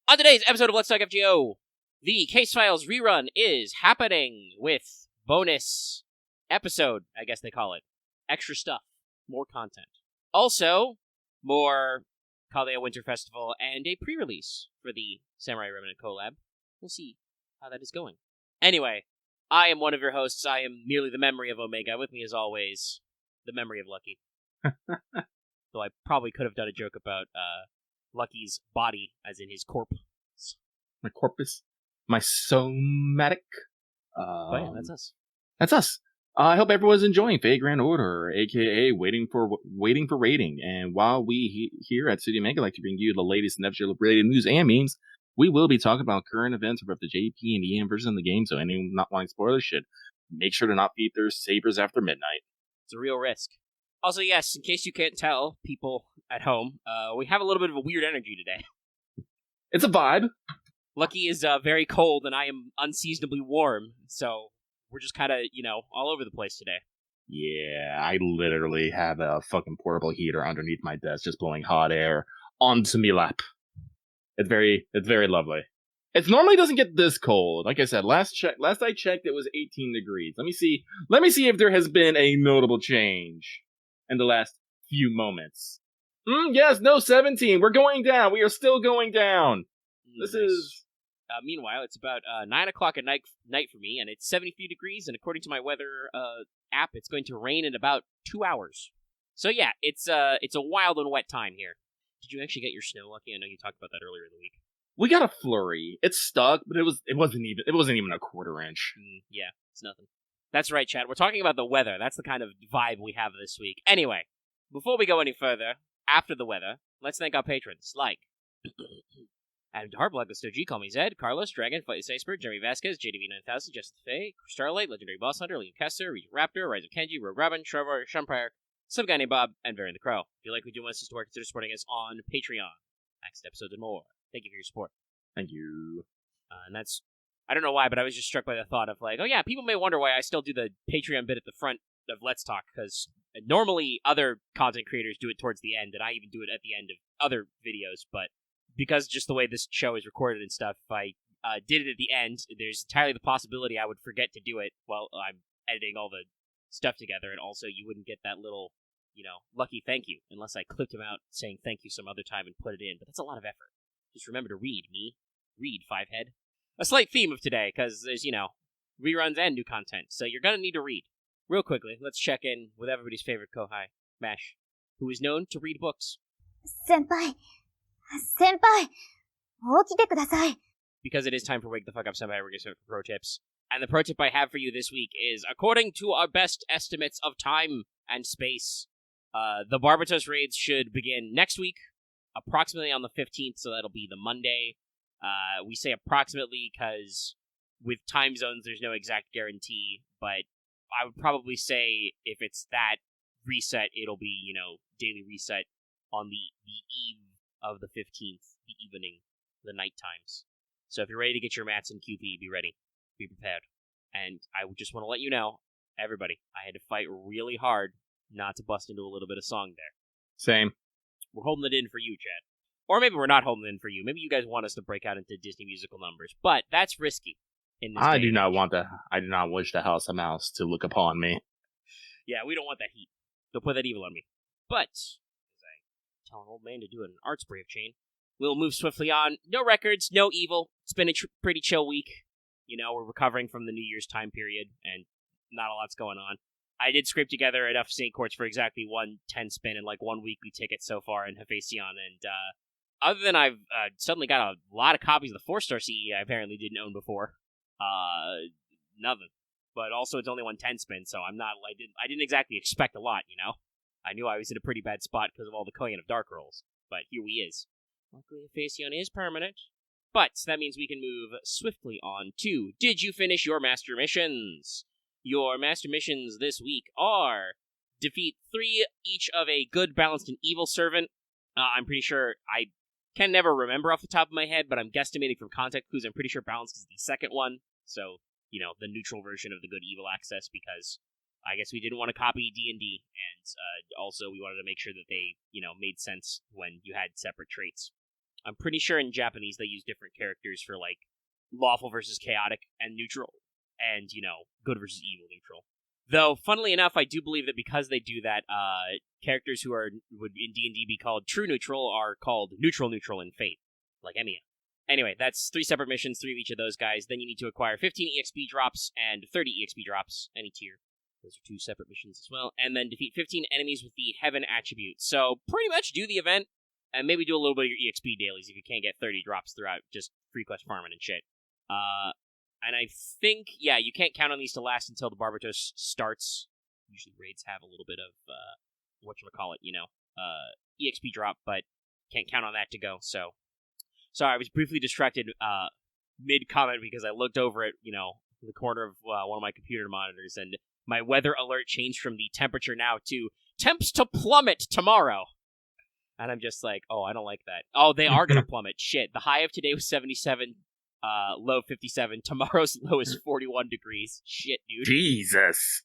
On today's episode of Let's Talk FGO, the Case Files rerun is happening with bonus episode, I guess they call it. Extra stuff, more content. Also, more Collab Winter Festival and a pre-release for the Samurai Remnant collab. We'll see how that is going. Anyway, I am one of your hosts. I am merely the memory of Omega. With me, as always, the memory of Lucky. Though I probably could have done a joke about Lucky's body, as in his corpse. My corpus. My somatic. But yeah, that's us. That's us. I hope everyone's enjoying Vagrant Order, aka waiting for rating. And while we here at Studio Mega like to bring you the latest and FGO-related news and memes, we will be talking about current events of the JP and EM version of the game, so anyone not wanting spoilers should make sure to not beat their sabers after midnight. It's a real risk. Also, yes, in case you can't tell, people at home, we have a little bit of a weird energy today. It's a vibe. Lucky is very cold, and I am unseasonably warm, so we're just kind of, all over the place today. Yeah, I literally have a fucking portable heater underneath my desk, just blowing hot air onto me lap. It's very lovely. It normally doesn't get this cold. Like I said, last I checked, it was 18 degrees. Let me see if there has been a notable change in the last few moments. Yes, no, 17. We're going down. We are still going down. This is... meanwhile, it's about 9 o'clock at night for me, and it's 73 degrees, and according to my weather app, it's going to rain in about 2 hours. So yeah, it's a wild and wet time here. Did you actually get your snow, Lucky? I know you talked about that earlier in the week. We got a flurry. It stuck, but it wasn't even a quarter inch. Yeah, it's nothing. That's right, Chad. We're talking about the weather. That's the kind of vibe we have this week. Anyway, before we go any further, after the weather, let's thank our patrons, like Adam Harblog, Gusto G, Call Me Zed, Carlos, Dragon, Flightless Iceberg, Jeremy Vasquez, JDV9000, Justin Fay, Starlight, Legendary Boss Hunter, Liam Kessler, Regent Raptor, Rise of Kenji, Rogue Robin, Trevor, Shumpire, some guy named Bob, and Varian the Crow. If you like what you want us to work, consider supporting us on Patreon. Next episodes and more. Thank you for your support. Thank you. And that's, I don't know why, but I was just struck by the thought of like, oh yeah, people may wonder why I still do the Patreon bit at the front of Let's Talk, because normally other content creators do it towards the end, and I even do it at the end of other videos, but because just the way this show is recorded and stuff, if I did it at the end, there's entirely the possibility I would forget to do it while I'm editing all the stuff together, and also you wouldn't get that little, Lucky thank you, unless I clipped him out saying thank you some other time and put it in, but that's a lot of effort. Just remember to read, Fivehead. A slight theme of today, because there's, reruns and new content, so you're gonna need to read. Real quickly, let's check in with everybody's favorite Kohai, Mash, who is known to read books. Senpai, 起きてください. Because it is time for Wake the Fuck Up Senpai, we're going to start for pro tips. And the pro tip I have for you this week is, according to our best estimates of time and space, the Barbatos raids should begin next week, approximately on the 15th, so that'll be the Monday. We say approximately because with time zones, there's no exact guarantee, but I would probably say if it's that reset, it'll be, daily reset on the eve of the 15th, the evening, the night times. So if you're ready to get your mats in QP, be ready. Be prepared. And I just want to let you know, everybody, I had to fight really hard not to bust into a little bit of song there. Same. We're holding it in for you, Chad. Or maybe we're not holding it in for you. Maybe you guys want us to break out into Disney musical numbers. But that's risky. I do not wish the House of Mouse to look upon me. Yeah, we don't want that heat. Don't put that evil on me. But tell an old man to do an arts brave chain. We'll move swiftly on. No records, no evil. It's been a pretty chill week. We're recovering from the New Year's time period, and not a lot's going on. I did scrape together enough St. Courts for exactly 1 10-spin and 1 weekly ticket so far in Hephaestion, and other than I've suddenly got a lot of copies of the 4-star CE I apparently didn't own before, nothing. But also it's only 1 10-spin, so I didn't exactly expect a lot, I knew I was in a pretty bad spot because of all the Koyan of Dark rolls, but here we is. Luckily, Hephaestion is permanent, but that means we can move swiftly on to Did You Finish Your Master Missions? Your Master Missions this week are defeat 3 each of a good, balanced, and evil servant. I'm pretty sure, I can never remember off the top of my head, but I'm guesstimating from context clues, I'm pretty sure balanced is the second one, so, the neutral version of the good-evil axis, because I guess we didn't want to copy D&D, and also we wanted to make sure that they, made sense when you had separate traits. I'm pretty sure in Japanese they use different characters for, like, lawful versus chaotic and neutral, and, good versus evil neutral. Though, funnily enough, I do believe that because they do that, characters who would in D&D be called true neutral are called neutral in Fate, like Emiya. Anyway, that's 3 separate missions, 3 of each of those guys. Then you need to acquire 15 EXP drops and 30 EXP drops, any tier. Those are 2 separate missions as well. And then defeat 15 enemies with the Heaven attribute. So, pretty much do the event, and maybe do a little bit of your EXP dailies if you can't get 30 drops throughout just free quest farming and shit. And I think, you can't count on these to last until the Barbatos starts. Usually raids have a little bit of, EXP drop, but can't count on that to go, so. Sorry, I was briefly distracted mid-comment because I looked over at, the corner of one of my computer monitors, and my weather alert changed from the temperature now to temps to plummet tomorrow. And I'm just like, oh, I don't like that. Oh, they are going to plummet. Shit. The high of today was 77, low 57. Tomorrow's low is 41 degrees. Shit, dude. Jesus.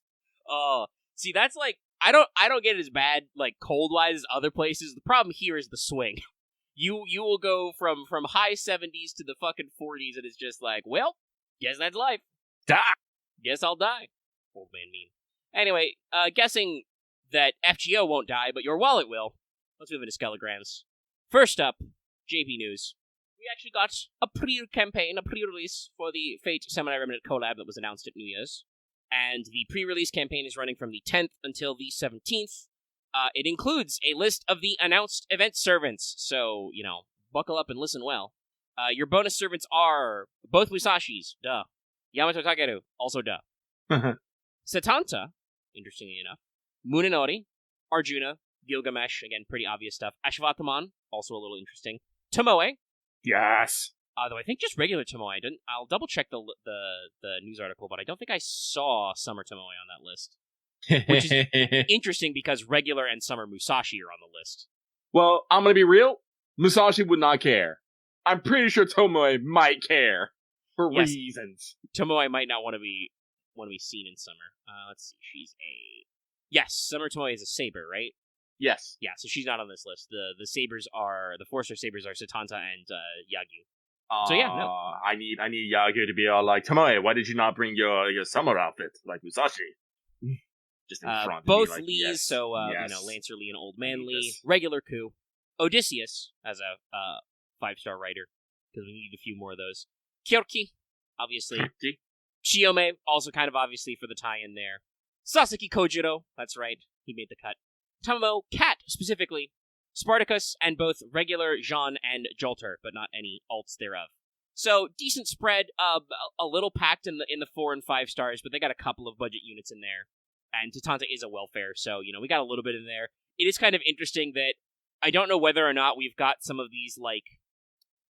Oh, see, that's like, I don't get it as bad, like, cold-wise as other places. The problem here is the swing. You will go from high 70s to the fucking 40s, and it's just like, well, guess that's life. Die. Guess I'll die. Old man meme. Anyway, guessing that FGO won't die, but your wallet will. Let's move into Skelegram's. First up, JP News. We actually got a pre-campaign, a pre-release for the Fate Samurai Remnant collab that was announced at New Year's. And the pre-release campaign is running from the 10th until the 17th. It includes a list of the announced event servants, so, buckle up and listen well. Your bonus servants are both Musashis, duh. Yamato Takeru, also duh. Setanta, interestingly enough. Munenori, Arjuna, Gilgamesh, again, pretty obvious stuff. Ashwataman, also a little interesting. Tomoe. Yes. Though I think just regular Tomoe. I'll double check the news article, but I don't think I saw Summer Tomoe on that list. Which is interesting because regular and Summer Musashi are on the list. Well, I'm gonna be real. Musashi would not care. I'm pretty sure Tomoe might care for reasons. Tomoe might not want to be seen in Summer. Let's see. She's a Summer Tomoe is a saber, right? Yes. Yeah, so she's not on this list. The sabers are the 4-star sabers are Setanta and Yagyu. So yeah, no. I need Yagyu to be all like, Tomoe, why did you not bring your summer outfit like Musashi? Just in front. Both like, Lees, yes, so yes. Lancer Lee and Old Man Lee, regular Ku, Odysseus as a 5-star writer because we need a few more of those. Kyorki, obviously. Shiome, also kind of obviously for the tie-in there. Sasaki Kojiro, that's right, he made the cut. Tamamo, Cat specifically, Spartacus, and both regular Jean and Jolter, but not any alts thereof. So decent spread, a little packed in the 4 and 5 stars, but they got a couple of budget units in there. And Tatanta is a welfare, so, we got a little bit in there. It is kind of interesting that I don't know whether or not we've got some of these, like,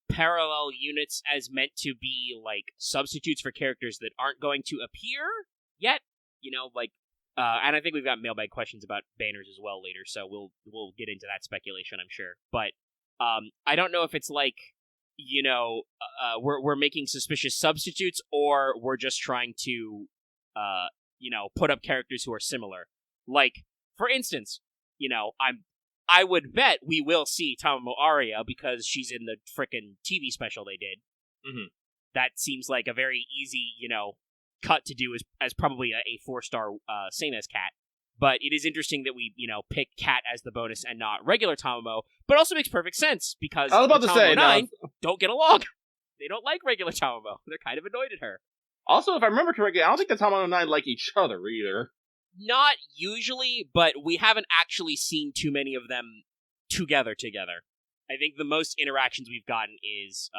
parallel units as meant to be, like, substitutes for characters that aren't going to appear yet. And I think we've got mailbag questions about banners as well later, so we'll get into that speculation, I'm sure. But I don't know if it's like, we're making suspicious substitutes, or we're just trying to put up characters who are similar. Like, for instance, I would bet we will see Tamamo Aria because she's in the frickin' TV special they did. Mm-hmm. That seems like a very easy, cut to do as probably a 4-star, same as Cat. But it is interesting that we, pick Cat as the bonus and not regular Tamamo, but also makes perft sense because I was about to say, 9 don't get along. They don't like regular Tamamo. They're kind of annoyed at her. Also, if I remember correctly, I don't think the Tamamo 9 like each other either. Not usually, but we haven't actually seen too many of them together. I think the most interactions we've gotten is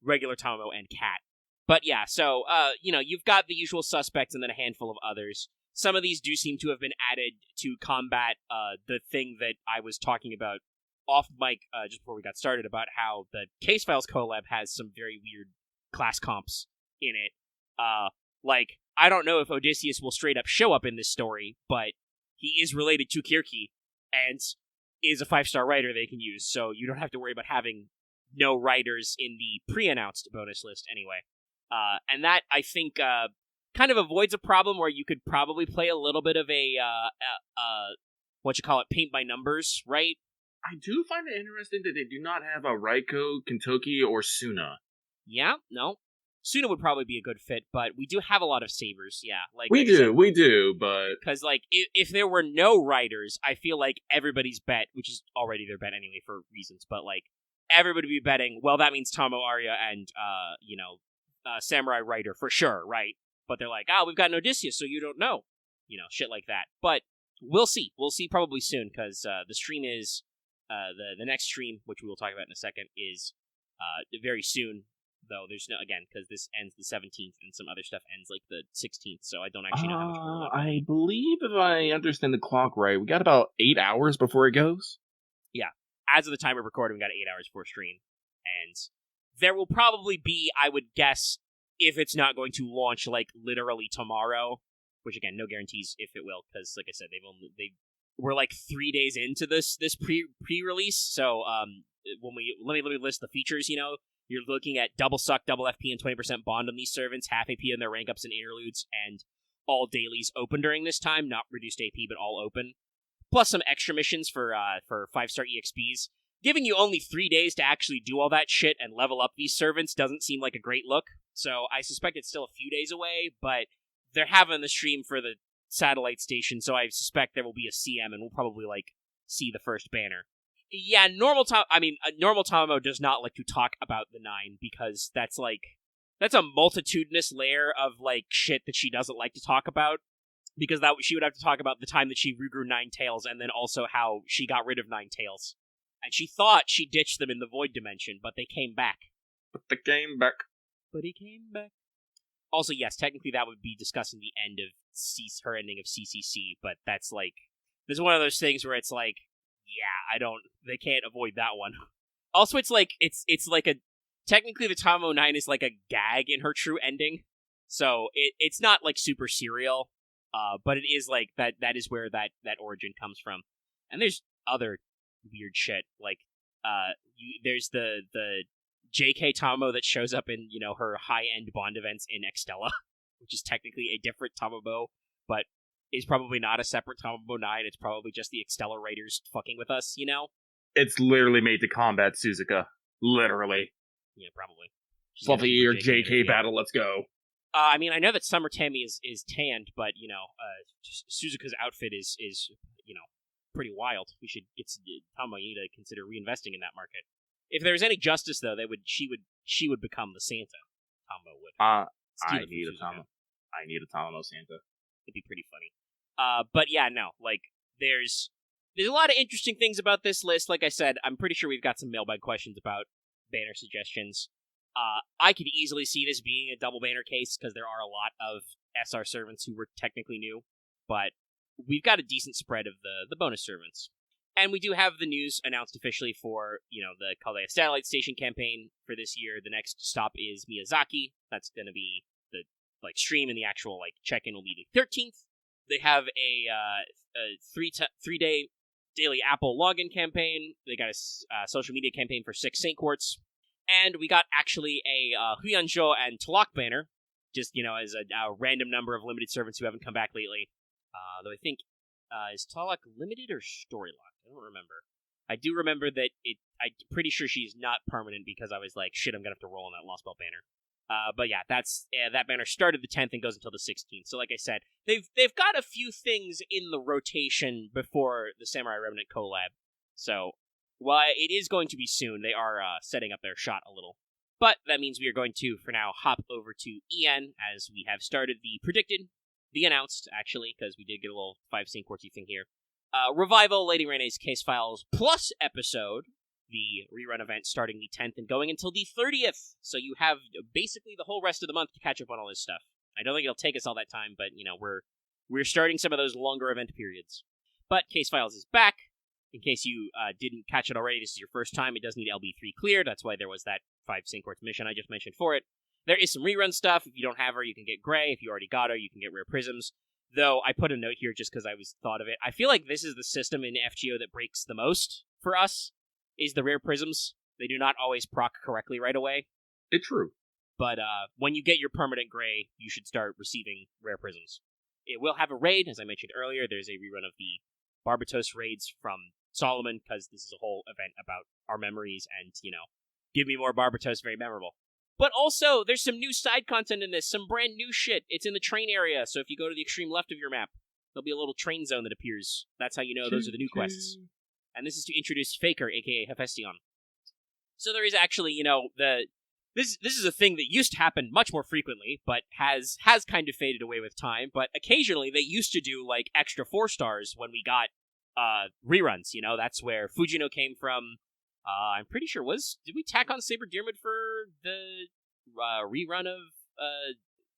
regular Tamamo and Cat. But yeah, so, you've got the usual suspects and then a handful of others. Some of these do seem to have been added to combat the thing that I was talking about off mic just before we got started about how the Case Files collab has some very weird class comps in it. I don't know if Odysseus will straight up show up in this story, but he is related to Kirki and is a 5-star writer they can use, so you don't have to worry about having no writers in the pre-announced bonus list anyway. And that, I think, kind of avoids a problem where you could probably play a little bit of a paint by numbers, right? I do find it interesting that they do not have a Raiko, Kentucky, or Suna. Yeah, no. Suna would probably be a good fit, but we do have a lot of sabers, yeah. We do, but... Because, if there were no riders, I feel like everybody's bet, which is already their bet anyway for reasons, but, everybody would be betting, well, that means Tomo Arya and, Samurai Rider for sure, right? But they're like, we've got an Odysseus, so you don't know. Shit like that. But we'll see. We'll see probably soon, because the stream is, the next stream, which we will talk about in a second, is very soon. Though there's no, again, because this ends the 17th and some other stuff ends the 16th, so I don't actually know how much more. I believe, if I understand the clock right, we got about 8 hours before it goes. Yeah. As of the time of recording, we got 8 hours before stream. And there will probably be, I would guess, if it's not going to launch, literally tomorrow, which, again, no guarantees if it will, because, like I said, we're 3 days into this pre-release, so, let me list the features, You're looking at double suck, double FP, and 20% bond on these servants, half AP in their rank ups and interludes, and all dailies open during this time, not reduced AP, but all open. Plus some extra missions for 5-star EXPs. Giving you only 3 days to actually do all that shit and level up these servants doesn't seem like a great look, so I suspect it's still a few days away, but they're having the stream for the satellite station, so I suspect there will be a CM, and we'll probably, see the first banner. Yeah, normal Tomo does not like to talk about the 9 because that's a multitudinous layer of shit that she doesn't like to talk about, because she would have to talk about the time that she regrew 9 tails and then also how she got rid of 9 tails. And she thought she ditched them in the Void Dimension, but they came back. But he came back. Also, yes, technically that would be discussing the end of her ending of CCC, but that's there's one of those things where it's yeah, they can't avoid that one. Also, it's technically the Tomo 9 is a gag in her true ending, so it's not super serial, but it is that is where that origin comes from. And there's other weird shit, there's the JK Tomo that shows up in, her high-end Bond events in Extella, which is technically a different Tomobo, but is probably not a separate Tomobo 9, it's probably just the Extella writers fucking with us, It's literally made to combat Suzuka. Literally. Yeah, probably. Fluffy your JK battle, let's go. I know that Summer Tammy is tanned, but, Suzuka's outfit is pretty wild. We should get Tomo, you need to consider reinvesting in that market. If there was any justice, though, she would become the Santa. Tomo would. I need a Tomo Santa. It'd be pretty funny. But yeah, no, there's a lot of interesting things about this list. Like I said, I'm pretty sure we've got some mailbag questions about banner suggestions. I could easily see this being a double banner case, because there are a lot of SR servants who were technically new, but we've got a decent spread of the bonus servants. And we do have the news announced officially for, the Collab Satellite Station campaign for this year. The next stop is Miyazaki. That's going to be the stream, and the actual check-in will be the 13th. They have a 3-day daily Apple login campaign. They got a social media campaign for 6 Saint Quartz. And we got actually a Huyanzhou and Talak banner, just, as a random number of limited servants who haven't come back lately. Though I think, is Talak limited or story-locked? I don't remember. I do remember that I'm pretty sure she's not permanent, because I was like, shit, I'm gonna have to roll on that Lost Belt banner. But yeah, that banner started the 10th and goes until the 16th. So like I said, they've got a few things in the rotation before the Samurai Remnant collab. So while it is going to be soon, they are setting up their shot a little. But that means we are going to, for now, hop over to EN, as we have started the announced, actually, because we did get a little 5 Saint Quartzy thing here. Revival, Lady Renee's Case Files Plus episode, the rerun event starting the 10th and going until the 30th. So you have basically the whole rest of the month to catch up on all this stuff. I don't think it'll take us all that time, but, we're starting some of those longer event periods. But Case Files is back. In case you didn't catch it already, this is your first time. It does need LB3 cleared. That's why there was that 5 Saint Quartz mission I just mentioned for it. There is some rerun stuff. If you don't have her, you can get Gray. If you already got her, you can get Rare Prisms. Though, I put a note here just because I thought of it. I feel like this is the system in FGO that breaks the most for us, is the Rare Prisms. They do not always proc correctly right away. It's true. But when you get your permanent Gray, you should start receiving Rare Prisms. It will have a raid, as I mentioned earlier. There's a rerun of the Barbatos raids from Solomon, because this is a whole event about our memories and, give me more Barbatos, very memorable. But also, there's some new side content in this, some brand new shit. It's in the train area, so if you go to the extreme left of your map, there'll be a little train zone that appears. That's how you know those are the new quests. And this is to introduce Faker, aka Hephaestion. So there is actually, this is a thing that used to happen much more frequently, but has kind of faded away with time. But occasionally they used to do like extra 4 stars when we got reruns. That's where Fujino came from. I'm pretty sure did we tack on Saber Deermid for the rerun of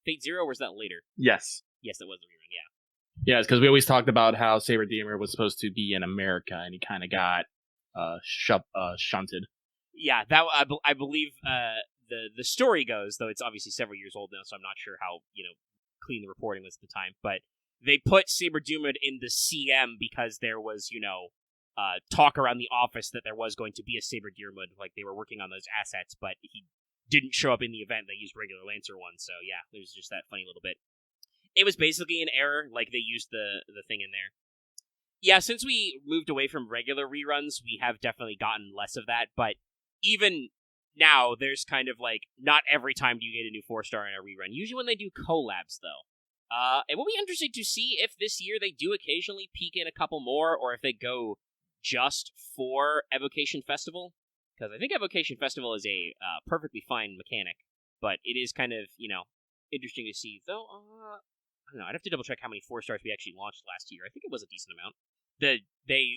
Fate Zero, or was that later? Yes. Yes, that was the rerun. Yeah. Yeah, it's because we always talked about how Saber Deermid was supposed to be in America, and he kind of got shunted. Yeah, that I believe the story goes, though it's obviously several years old now, so I'm not sure how clean the reporting was at the time. But they put Saber Deermid in the CM because there was talk around the office that there was going to be a Saber Deermid, like they were working on those assets, but he didn't show up in the event. They used regular Lancer ones, so yeah, there's just that funny little bit. It was basically an error, like they used the thing in there. Yeah, since we moved away from regular reruns, we have definitely gotten less of that, but even now, there's kind of like, not every time do you get a new 4-star in a rerun. Usually when they do collabs, though. It will be interesting to see if this year they do occasionally peek in a couple more, or if they go just for Evocation Festival. Because I think Evocation Festival is a perfectly fine mechanic, but it is kind of, interesting to see. Though, I don't know, I'd have to double check how many 4-stars we actually launched last year. I think it was a decent amount. They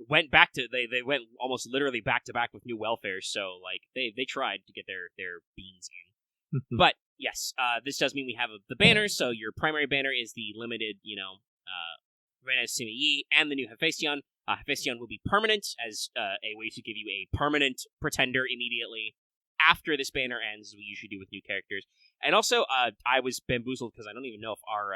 went back to they went almost literally back to back with new welfares, so like they tried to get their beans in. But yes, this does mean we have the banners. So your primary banner is the limited, Renes Simi and the new Hephaestion. Hephaestion will be permanent as a way to give you a permanent pretender immediately after this banner ends, as we usually do with new characters. And also, I was bamboozled because I don't even know if our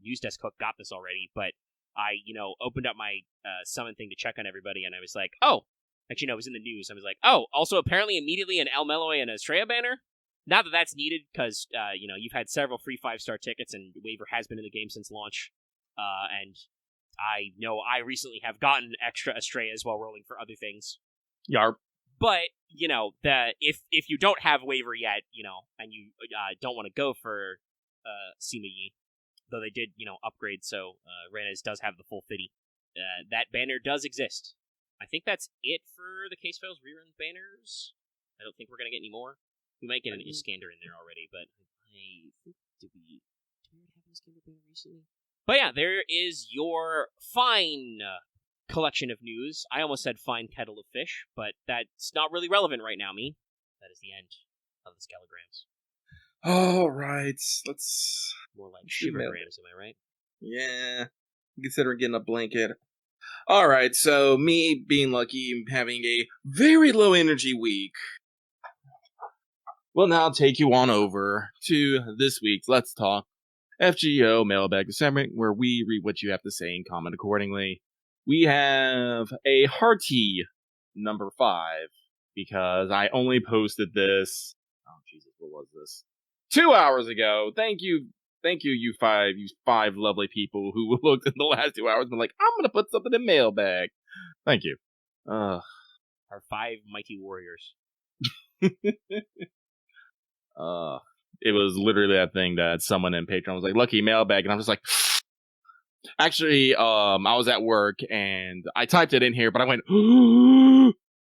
news desk hook got this already, but I, opened up my summon thing to check on everybody, and I was like, oh, actually, no, it was in the news. I was like, oh, also apparently immediately an El Meloe and Estrella banner? Not that that's needed, because, you've had several free 5-star tickets, and Waver has been in the game since launch, and I know I recently have gotten extra Estrellas while rolling for other things. Yarp. But, if you don't have Waver yet, and you don't want to go for Sima-Yi, though they did, upgrade, so Renes does have the full 50. That banner does exist. I think that's it for the Case Files rerun banners. I don't think we're going to get any more. We might get an Iskander in there already, but I think, did we have an Iskander banner recently? But yeah, there is your fine collection of news. I almost said fine kettle of fish, but that's not really relevant right now, me. That is the end of the Scalograms. All right, let's... More like shivergrams, am I right? Yeah, consider getting a blanket. All right, so me being lucky, having a very low energy week, will now take you on over to this week's Let's Talk FGO Mailbag segment, where we read what you have to say and comment accordingly. We have a hearty number 5, because I only posted this... Oh, Jesus, what was this? 2 hours ago. Thank you, you five lovely people who looked in the last 2 hours and been like, I'm gonna put something in Mailbag. Thank you. Our 5 mighty warriors. It was literally that thing that someone in Patreon was like, lucky Mailbag, and I'm just like, actually, I was at work and I typed it in here, but I went,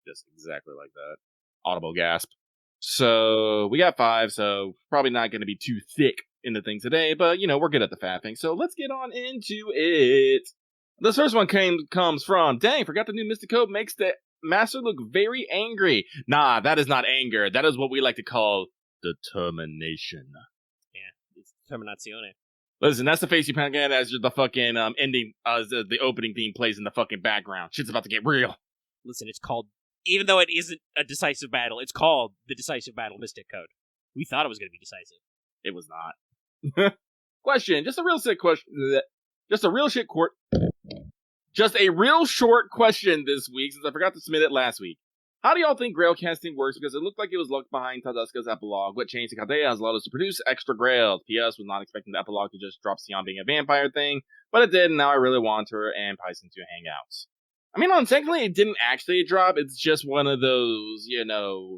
just exactly like that. Audible gasp. So we got 5, so probably not going to be too thick in the thing today, but we're good at the fapping, so let's get on into it. This first one comes from, dang, forgot the new Mystic Code makes the master look very angry. Nah, that is not anger. That is what we like to call determination. Yeah, it's determinazione. Listen, that's the face you get as the fucking ending, the opening theme plays in the fucking background. Shit's about to get real. Listen, it's called, even though it isn't a decisive battle, it's called the Decisive Battle Mystic Code. We thought it was going to be decisive. It was not. Question, just a real short question this week, since I forgot to submit it last week. How do y'all think Grail casting works? Because it looked like it was locked behind Tadasuka's epilogue. What changed to Kaldea has allowed us to produce extra Grails. P.S. was not expecting the epilogue to just drop Sion being a vampire thing, but it did, and now I really want her and Python to hang out. I mean, technically, it didn't actually drop. It's just one of those,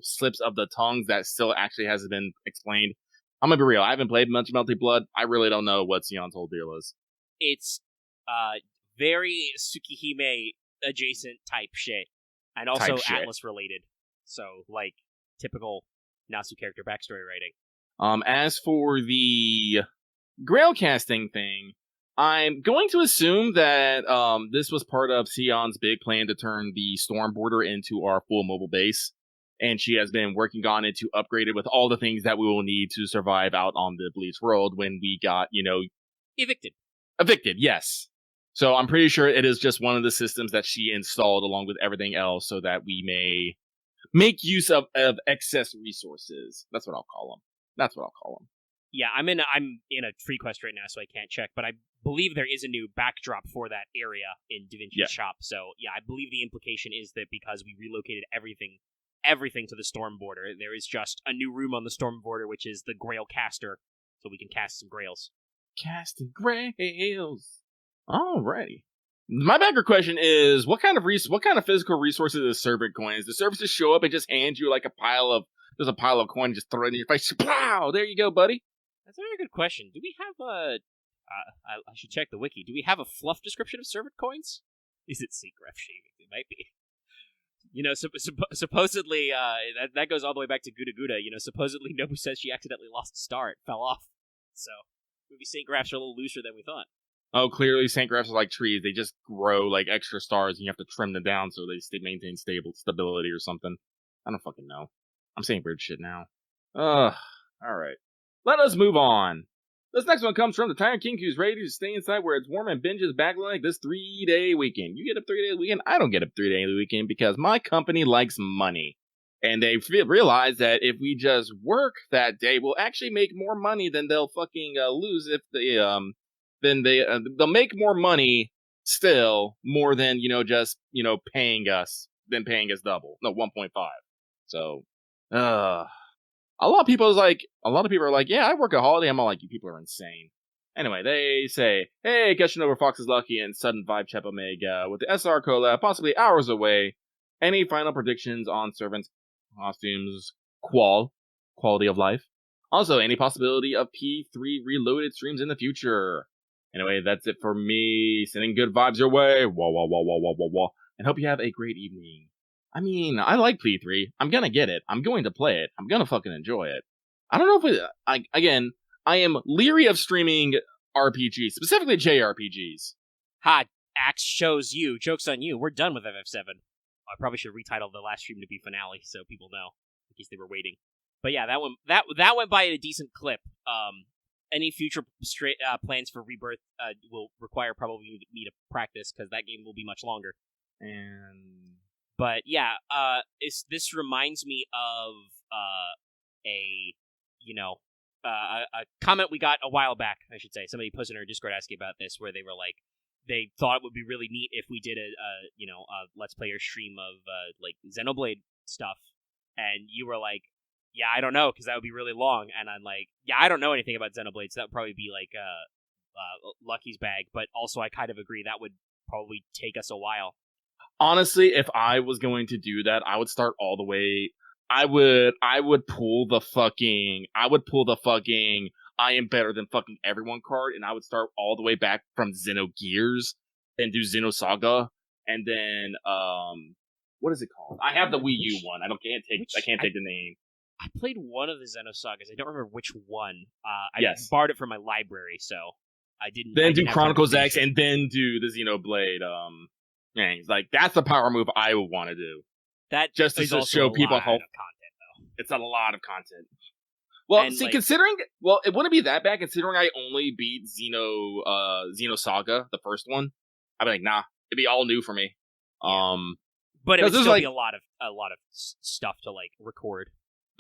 slips of the tongues that still actually hasn't been explained. I'm gonna be real. I haven't played much Melty Blood. I really don't know what Sion's whole deal is. It's very Tsukihime adjacent type shit, and also Atlas related. So, like, typical Nasu character backstory writing. As for the Grail casting thing, I'm going to assume that this was part of Sion's big plan to turn the Storm border into our full mobile base, and she has been working on it to upgrade it with all the things that we will need to survive out on the Bleach world when we got, Evicted, yes. So I'm pretty sure it is just one of the systems that she installed along with everything else so that we may make use of excess resources. That's what I'll call them. Yeah, I'm in a free quest right now, so I can't check, but I believe there is a new backdrop for that area in Da Vinci's shop. So yeah, I believe the implication is that because we relocated everything to the Storm border, there is just a new room on the Storm border, which is the Grail caster, so we can cast some Grails. Casting Grails. Alrighty. My backer question is, what kind of physical resources is servant coins? The servants just show up and just hand you like a pile of coin, just throw it in your face. Plow! There you go, buddy. That's a very good question. Do we have I should check the wiki. Do we have a fluff description of servant coins? Is it Saint Graph shaving? It might be. Supposedly, that goes all the way back to Guda Guda. Supposedly Nobu says she accidentally lost a star. It fell off. So, maybe Saint Graphs are a little looser than we thought. Oh, clearly Saint Graphs are like trees. They just grow like extra stars and you have to trim them down so they maintain stability or something. I don't fucking know. I'm saying weird shit now. Alright. Let us move on. This next one comes from the Tired King, who's ready to stay inside where it's warm and binges back like this 3-day weekend. You get a 3-day weekend? I don't get a 3-day weekend because my company likes money. And they realize that if we just work that day, we'll actually make more money than they'll fucking lose if they, they'll make more money still, more than, paying us double. No, 1.5. So, a lot of people are like, yeah, I work a holiday. I'm all like, you people are insane. Anyway, they say, hey, Gushinova Fox is lucky and sudden vibe Chep Omega with the SR Collab possibly hours away. Any final predictions on servants, costumes, quality of life? Also, any possibility of P3 reloaded streams in the future? Anyway, that's it for me. Sending good vibes your way. Wah, wah, wah, wah, wah, wah, wah. And hope you have a great evening. I mean, I like P3. I'm gonna get it. I'm going to play it. I'm gonna fucking enjoy it. I don't know if I am leery of streaming RPGs, specifically JRPGs. Ha, Axe shows you. Joke's on you. We're done with FF7. I probably should retitle the last stream to be finale so people know, in case they were waiting. But yeah, that went by at a decent clip. Any future plans for Rebirth will require probably me to practice, because that game will be much longer. But yeah, this reminds me of a comment we got a while back, I should say. Somebody posted in our Discord asking about this, where they were like, they thought it would be really neat if we did a Let's Player stream of like Xenoblade stuff, and you were like, yeah, I don't know, because that would be really long, and I'm like, yeah, I don't know anything about Xenoblade, so that would probably be like Lucky's bag, but also I kind of agree that would probably take us a while. Honestly, if I was going to do that, I would start all the way. I would pull the fucking I am better than fucking everyone card, and I would start all the way back from Xenogears and do Xenosaga, and then what is it called? I have the Wii U one. I can't take the name. I played one of the Xenosagas. I don't remember which one. I borrowed it from my library, so I didn't. Then do Chronicles X, and then do the Xenoblade. Like that's the power move I would want to do. That just to show people how content, though. It's a lot of content. Well, and considering it wouldn't be that bad considering I only beat Xenosaga, the first one. I'd be like, nah, it'd be all new for me. Yeah. But it would still be a lot of stuff to like record.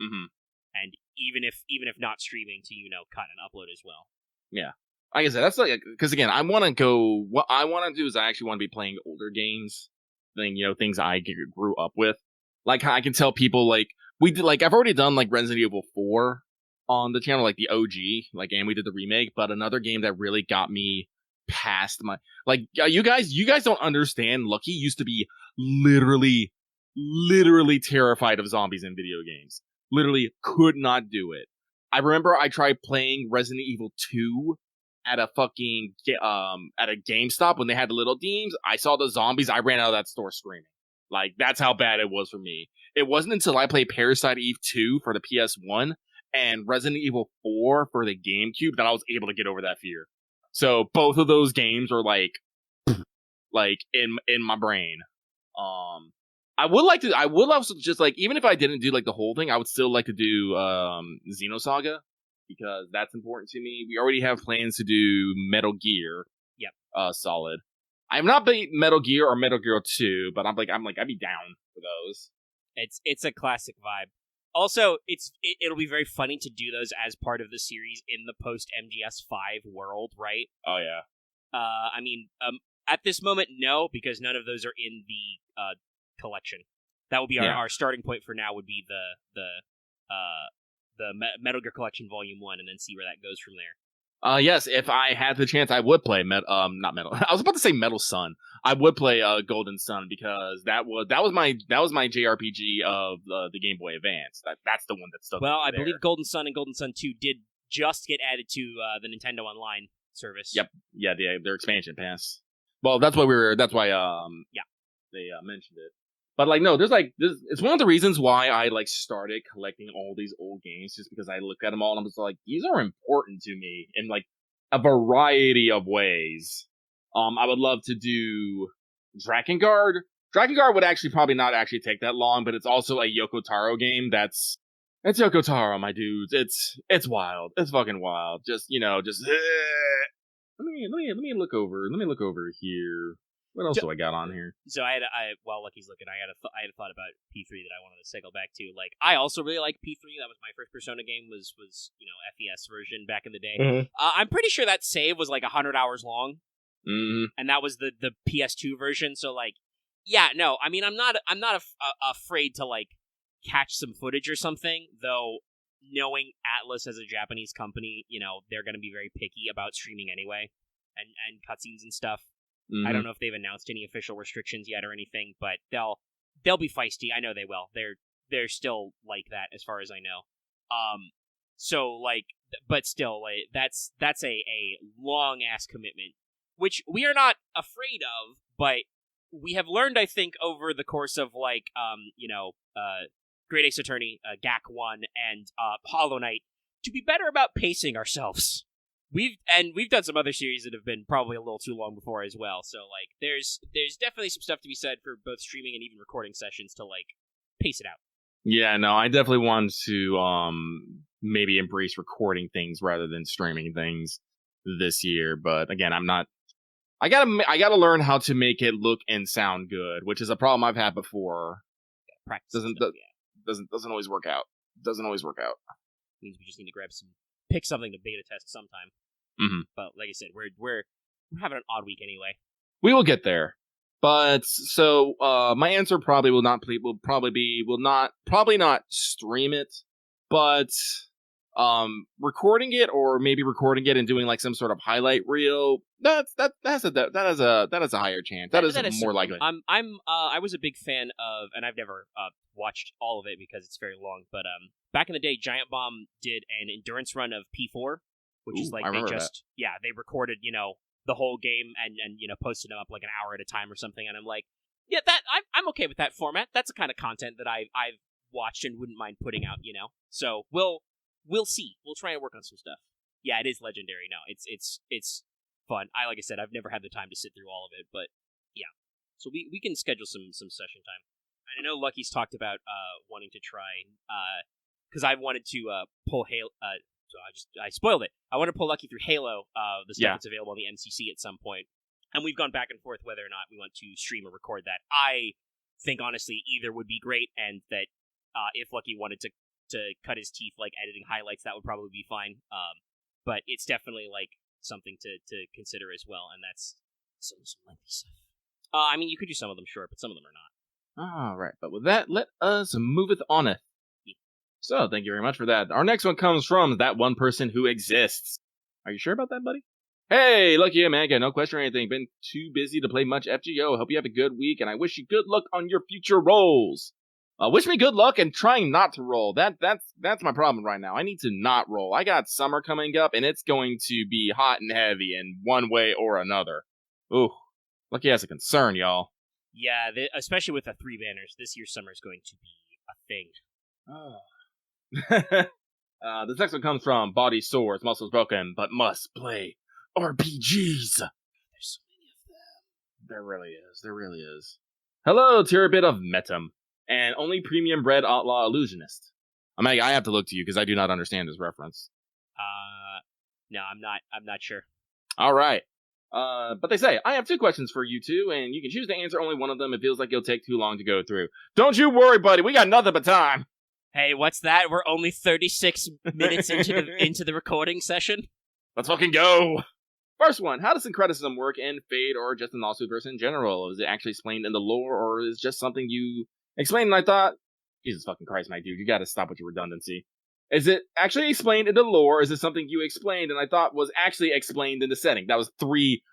Mm-hmm. And even if not streaming, to cut and upload as well. Yeah. Like I said, that's like, because again, what I want to do is I actually want to be playing older games, things I grew up with. Like, I can tell people, like, I've already done, like, Resident Evil 4 on the channel, like, the OG, like, and we did the remake, but another game that really got me past my you guys don't understand. Lucky used to be literally terrified of zombies in video games. Literally could not do it. I remember I tried playing Resident Evil 2 at a fucking at a GameStop when they had the little deems. I saw the zombies. I ran out of that store screaming. Like, that's how bad it was for me. It wasn't until I played Parasite Eve 2 for the PS1 and Resident Evil 4 for the GameCube that I was able to get over that fear. So both of those games are like in my brain. I would love to just like, even if I didn't do like the whole thing, I would still like to do Xenosaga because that's important to me. We already have plans to do Metal Gear. Yep. Solid. I've not beat Metal Gear or Metal Gear 2, but I'd be down for those. It's a classic vibe. Also, it'll be very funny to do those as part of the series in the post MGS5 world, right? Oh yeah. I mean, at this moment, no, because none of those are in the collection. That would be our starting point for now. Would be the Metal Gear Collection Volume 1, and then see where that goes from there. Yes, if I had the chance, I would play not Metal. I was about to say Metal Sun. I would play Golden Sun because that was my JRPG of the Game Boy Advance. That's the one that stuck. Well, I believe Golden Sun and Golden Sun 2 did just get added to the Nintendo Online service. Yep. Yeah, their expansion pass. Well, that's why they mentioned it. But like, no, it's one of the reasons why I like started collecting all these old games, just because I look at them all and I'm just like, these are important to me in like a variety of ways. I would love to do Drakengard. Drakengard would actually probably not actually take that long, but it's also a Yoko Taro game. It's Yoko Taro, my dudes. It's wild. It's fucking wild. Just let me look over here. What else do I got on here? So while Lucky's looking, I had a thought about P3 that I wanted to cycle back to. Like, I also really like P3. That was my first Persona game. Was FES version back in the day. Mm-hmm. I'm pretty sure that save was like 100 hours long, and that was the PS2 version. So like, yeah, no, I mean, I'm not afraid to like catch some footage or something. Though, knowing Atlus as a Japanese company, they're going to be very picky about streaming anyway, and cutscenes and stuff. Mm-hmm. I don't know if they've announced any official restrictions yet or anything, but they'll be feisty. I know they will. They're still like that as far as I know. So like, but still, like, that's a long ass commitment, which we are not afraid of, but we have learned, I think, over the course of like Great Ace Attorney, GAC 1, and Hollow Knight, to be better about pacing ourselves. We've done some other series that have been probably a little too long before as well. So like, there's definitely some stuff to be said for both streaming and even recording sessions to like pace it out. Yeah, no, I definitely want to maybe embrace recording things rather than streaming things this year. But again, I'm not. I gotta learn how to make it look and sound good, which is a problem I've had before. Practice doesn't always work out. Doesn't always work out. Means we just need to pick something to beta test sometime. Mm-hmm. But like I said, we're having an odd week anyway. We will get there. But so my answer probably will not stream it, but recording it, or maybe recording it and doing like some sort of highlight reel. That has a higher chance. That is more likely. I was a big fan of, and I've never watched all of it because it's very long. But back in the day, Giant Bomb did an endurance run of P4, which is like they recorded the whole game and posted them up like an hour at a time or something. And I'm like, yeah, I'm okay with that format. That's the kind of content that I've watched and wouldn't mind putting out. So we'll see. We'll try and work on some stuff. Yeah, it is legendary. No, it's fun. Like I said, I've never had the time to sit through all of it, but yeah. So we can schedule some session time. And I know Lucky's talked about wanting to try, because I wanted to pull Halo. So I spoiled it. I want to pull Lucky through Halo, the stuff that's available on the MCC at some point. And we've gone back and forth whether or not we want to stream or record that. I think honestly either would be great, and that if Lucky wanted to cut his teeth like editing highlights, that would probably be fine. But it's definitely like something to consider as well, and that's some lengthy stuff. I mean, you could do some of them, sure, but some of them are not. All right, but with that, let us moveth on it. Yeah. So, thank you very much for that. Our next one comes from that one person who exists. Are you sure about that, buddy? Hey, lucky you, man. Got no question or anything. Been too busy to play much FGO. Hope you have a good week, and I wish you good luck on your future rolls. Wish me good luck and trying not to roll. That's my problem right now. I need to not roll. I got summer coming up, and it's going to be hot and heavy in one way or another. Ooh, lucky as a concern, y'all. Yeah, especially with the 3 banners, this year's summer is going to be a thing. This next one comes from Body Sores, Muscles Broken, but must play RPGs. There's so many of them. There really is. Hello, Tirabit of Metum, and only premium bred outlaw illusionist. I have to look to you because I do not understand this reference. No, I'm not sure. All right. But they say, I have 2 questions for you two, and you can choose to answer only one of them. It feels like it'll take too long to go through. Don't you worry, buddy. We got nothing but time. Hey, what's that? We're only 36 minutes into the recording session. Let's fucking go. First one, how does syncretism work in Fate or just in Lawsuitverse in general? Is it actually explained in the lore, or is it just something you explained and I thought, Jesus fucking Christ, my dude, you gotta stop with your redundancy. Is it actually explained in the lore, or is it something you explained and I thought was actually explained in the setting? That was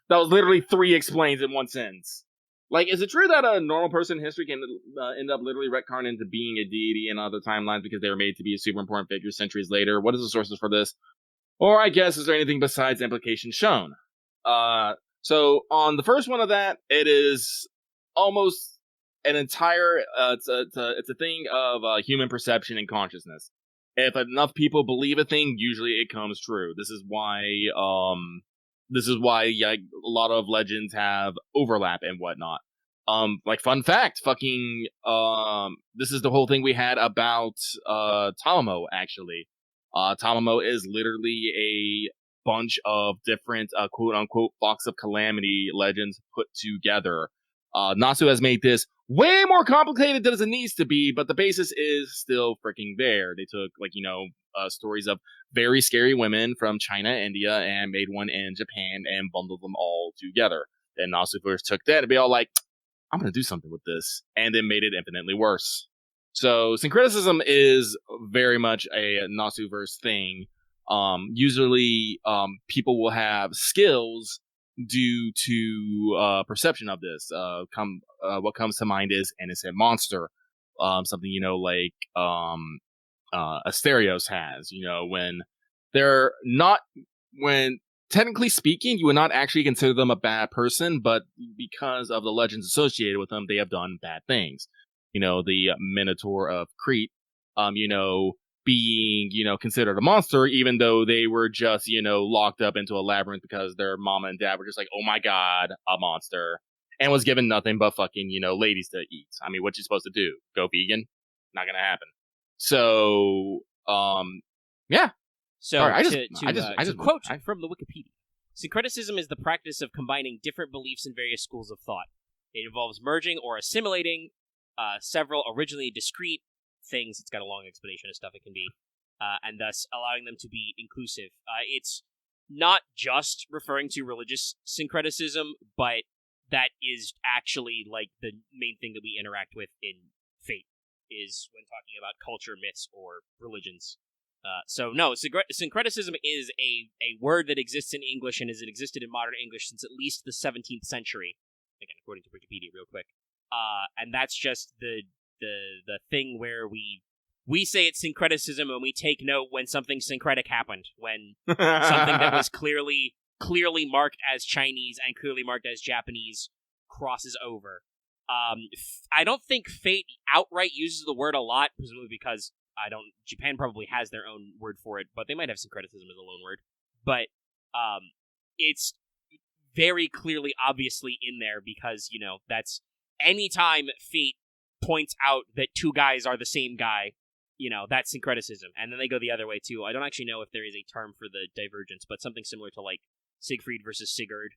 literally 3 explains in one sentence. Like, is it true that a normal person in history can end up literally retconned into being a deity in other timelines because they were made to be a super important figure centuries later? What is the sources for this? Or, I guess, is there anything besides implications shown? So, on the first one of that, it is almost an entire, it's a thing of human perception and consciousness. If enough people believe a thing, usually it comes true. This is why a lot of legends have overlap and whatnot. Like, fun fact, fucking, this is the whole thing we had about, Talamo, actually. Talamo is literally a bunch of different, quote-unquote, Fox of Calamity legends put together. Nasu has made this way more complicated than it needs to be, but the basis is still freaking there. They took, stories of very scary women from China, India, and made one in Japan and bundled them all together. Then Nasu first took that and be all like, I'm gonna do something with this, and then made it infinitely worse. So, syncretism is very much a Nasuverse thing. Usually, people will have skills due to perception of this. What comes to mind is innocent monster. Something Asterios has. When they're not, when technically speaking, you would not actually consider them a bad person, but because of the legends associated with them, they have done bad things. The Minotaur of Crete, being, considered a monster, even though they were just, locked up into a labyrinth because their mama and dad were just like, oh my god, a monster. And was given nothing but fucking, ladies to eat. I mean, what you supposed to do? Go vegan? Not gonna happen. So, yeah. So, sorry, I just quote from the Wikipedia. Syncretism is the practice of combining different beliefs in various schools of thought. It involves merging or assimilating several originally discrete things. It's got a long explanation of stuff it can be, and thus allowing them to be inclusive. It's not just referring to religious syncretism, but that is actually like the main thing that we interact with in Fate, is when talking about culture, myths, or religions. So no, syncretism is a word that exists in English and has existed in modern English since at least the 17th century. Again, according to Wikipedia, real quick. And that's just the thing where we say it's syncretism and we take note when something syncretic happened, when something that was clearly marked as Chinese and clearly marked as Japanese crosses over. I don't think Fate outright uses the word a lot, presumably because Japan probably has their own word for it, but they might have syncretism as a loan word. But it's very clearly, obviously in there because, that's anytime Fate points out that 2 guys are the same guy, that's syncretism. And then they go the other way too. I don't actually know if there is a term for the divergence, but something similar to like Siegfried versus Sigurd,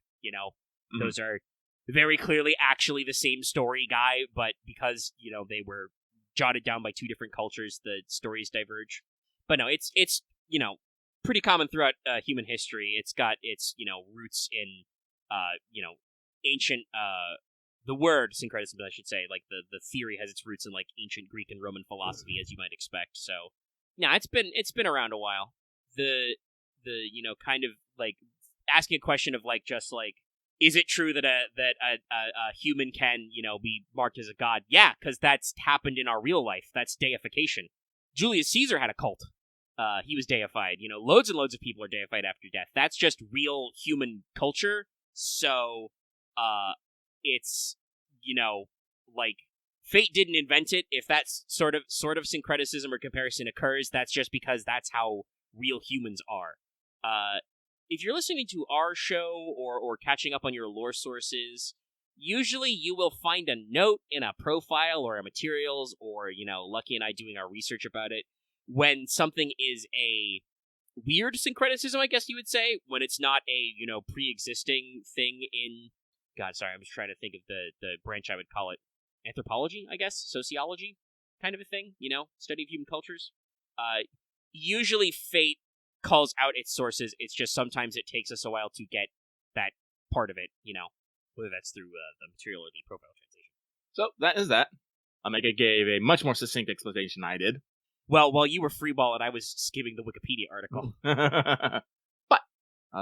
those are very clearly actually the same story guy, but because, they were jotted down by 2 different cultures, the stories diverge. But no, it's pretty common throughout human history. It's got its, roots in, ancient, the word syncretism, I should say, like the theory has its roots in like ancient Greek and Roman philosophy, as you might expect. So, yeah, it's been around a while. The kind of like asking a question of like just like, is it true that a human can, you know, be marked as a god? Yeah, because that's happened in our real life. That's deification. Julius Caesar had a cult. He was deified. You know, loads and loads of people are deified after death. That's just real human culture. So, it's, you know, like, fate didn't invent it. If that sort of syncretism or comparison occurs, that's just because that's how real humans are. If you're listening to our show or catching up on your lore sources, usually you will find a note in a profile or a materials, or, you know, Lucky and I doing our research about it, when something is a weird syncretism, I guess you would say, when it's not a, you know, pre-existing thing in... God, sorry, I'm just trying to think of the branch I would call it. Anthropology, I guess? Sociology? Kind of a thing, you know? Study of human cultures? Usually fate calls out its sources. It's just sometimes it takes us a while to get that part of it, you know? Whether that's through the material or the profile translation. So, that is that. Omega gave a much more succinct explanation than I did. Well, while you were freeballing, I was skimming the Wikipedia article. But,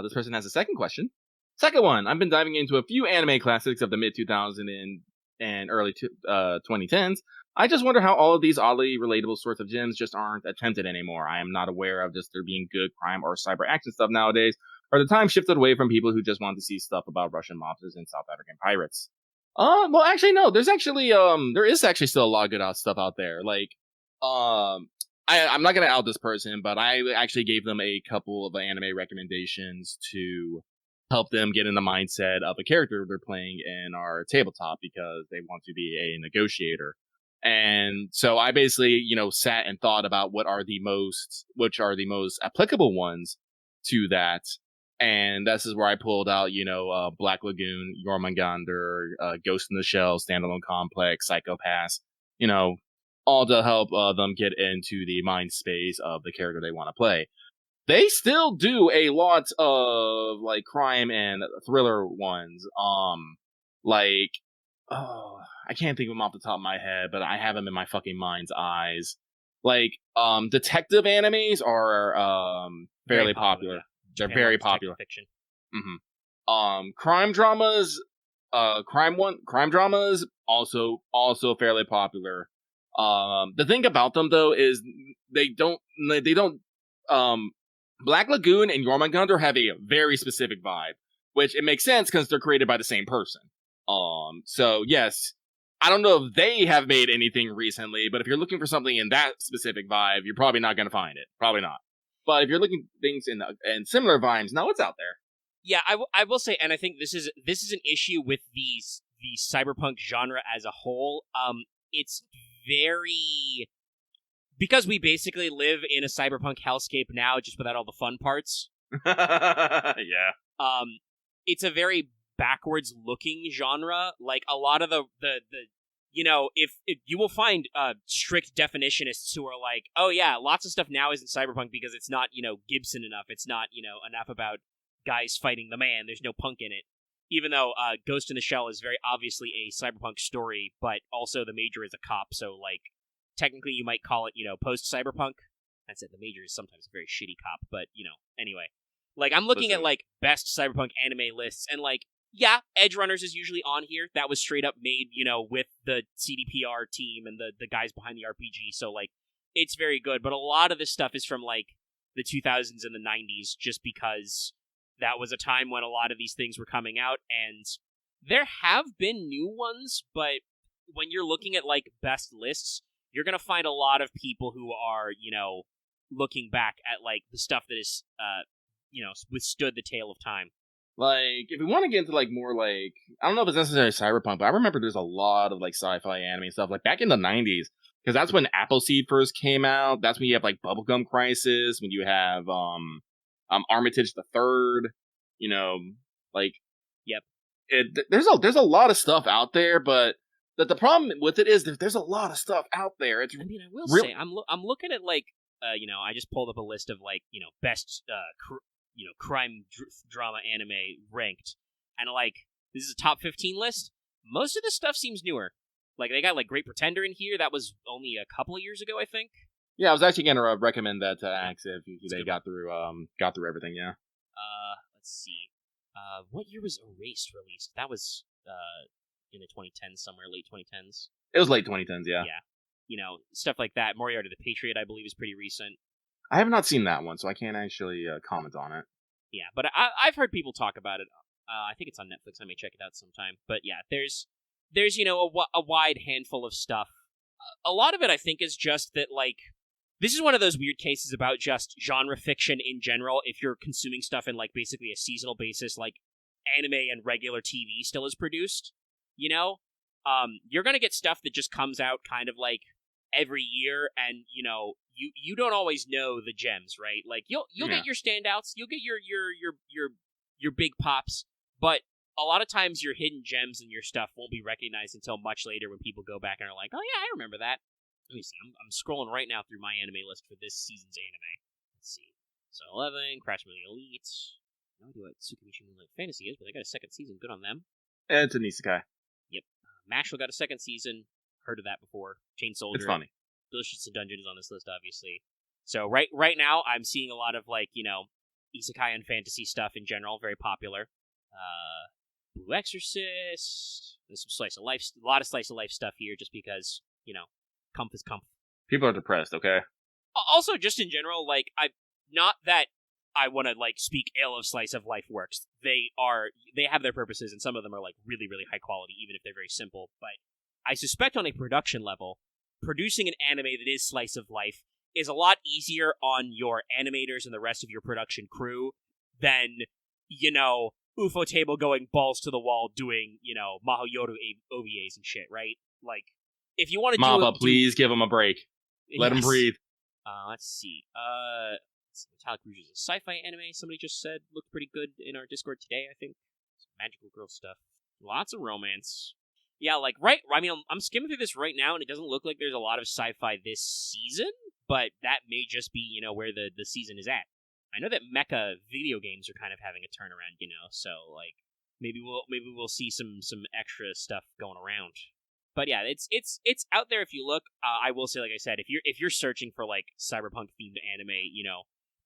this person has a second question. Second one, I've been diving into a few anime classics of the mid-2000s and early 2010s. I just wonder how all of these oddly relatable sorts of gems just aren't attempted anymore. I am not aware of just there being good crime or cyber action stuff nowadays, or the time shifted away from people who just want to see stuff about Russian mobsters and South African pirates. Well, actually, no. There is actually still a lot of good stuff out there. Like, I'm not gonna out this person, but I actually gave them a couple of anime recommendations to help them get in the mindset of a character they're playing in our tabletop because they want to be a negotiator. And so I basically, you know, sat and thought about which are the most applicable ones to that. And this is where I pulled out, you know, Black Lagoon, Jormungandr, Ghost in the Shell, Standalone Complex, Psychopaths, you know, all to help them get into the mind space of the character they want to play. They still do a lot of like crime and thriller ones. I can't think of them off the top of my head, but I have them in my fucking mind's eyes. Like, detective animes are fairly popular. Yeah. They're Japan very loves popular. detective fiction. Mm-hmm. Crime dramas also fairly popular. The thing about them though is they don't Black Lagoon and Jormungandr have a very specific vibe, which it makes sense because they're created by the same person. So yes, I don't know if they have made anything recently, but if you're looking for something in that specific vibe, you're probably not going to find it. Probably not. But if you're looking for things in similar vibes, no, it's out there. Yeah, I will say, and I think this is an issue with the cyberpunk genre as a whole. It's very, because we basically live in a cyberpunk hellscape now, just without all the fun parts. Yeah. It's a very backwards looking genre. Like a lot of the you know, if you will find strict definitionists who are like, oh yeah, lots of stuff now isn't cyberpunk because it's not, you know, Gibson enough. It's not, you know, enough about guys fighting the man. There's no punk in it. Even though Ghost in the Shell is very obviously a cyberpunk story, but also the Major is a cop, so like technically you might call it, you know, post-cyberpunk. I said the Major is sometimes a very shitty cop, but, you know, anyway. Like, I'm looking at, like, best cyberpunk anime lists, and, like, yeah, Edge Runners is usually on here. That was straight up made, you know, with the CDPR team and the guys behind the RPG, so, like, it's very good. But a lot of this stuff is from, like, the 2000s and the 90s, just because that was a time when a lot of these things were coming out, and there have been new ones, but when you're looking at, like, best lists, you're gonna find a lot of people who are, you know, looking back at, like, the stuff that is, you know, withstood the tale of time. Like, if we want to get into, like, more, like, I don't know if it's necessarily cyberpunk, but I remember there's a lot of, like, sci-fi anime stuff, like, back in the 90s, because that's when Appleseed first came out. That's when you have, like, Bubblegum Crisis, when you have, Armitage the Third, you know, like, yep. There's a lot of stuff out there, but the problem with it is that there's a lot of stuff out there. I mean, I will say, I'm looking at, like, you know, I just pulled up a list of, like, you know, best, you know, crime drama anime ranked, and, like, this is a top 15 list. Most of this stuff seems newer. Like, they got, like, Great Pretender in here. That was only a couple of years ago, I think. Yeah, I was actually gonna recommend that to Axe if they got through everything. Yeah. Let's see. What year was Erased released? That was in the 2010s, somewhere late 2010s. It was late 2010s, yeah. Yeah. Stuff like that. Moriarty the Patriot, I believe, is pretty recent. I have not seen that one, so I can't actually comment on it. Yeah, but I've heard people talk about it. I think it's on Netflix. I may check it out sometime. But yeah, there's a wide handful of stuff. A lot of it, I think, is just that, like, this is one of those weird cases about just genre fiction in general. If you're consuming stuff in, like, basically a seasonal basis, like anime and regular TV still is produced, you're gonna get stuff that just comes out kind of like every year, and you don't always know the gems, right? Like you'll get your standouts, you'll get your big pops, but a lot of times your hidden gems and your stuff won't be recognized until much later when people go back and are like, oh yeah, I remember that. Let me see, I'm scrolling right now through my anime list for this season's anime. Let's see. So 11, Crash Melee Elite. No idea what Tsukimichi Moonlight Fantasy is, but they got a second season. Good on them. It's an isekai. Yep. Mashal got a second season. Heard of that before. Chain Soldier. It's funny. Delicious in Dungeon is on this list, obviously. So right now, I'm seeing a lot of, like, isekai and fantasy stuff in general, very popular. Blue Exorcist. There's some slice of life, a lot of slice of life stuff here, just because comf is comf. People are depressed, okay? Also, just in general, like, not that I want to, like, speak ill of slice of life works. They have their purposes, and some of them are, like, really, really high quality, even if they're very simple. But I suspect on a production level, producing an anime that is slice of life is a lot easier on your animators and the rest of your production crew than, UFO table going balls to the wall doing, Mahoyoru OVAs and shit, right? Like, if you want to Mappa, please give him a break. Let him breathe. Let's see. Metallic Rouge is a sci-fi anime. Somebody just said looked pretty good in our Discord today, I think. Some magical girl stuff. Lots of romance. Yeah, like, I'm skimming through this right now, and it doesn't look like there's a lot of sci-fi this season, but that may just be, where the season is at. I know that mecha video games are kind of having a turnaround, so, like, maybe we'll see some extra stuff going around. But yeah, it's out there if you look. I will say, like I said, if you're searching for, like, cyberpunk themed anime,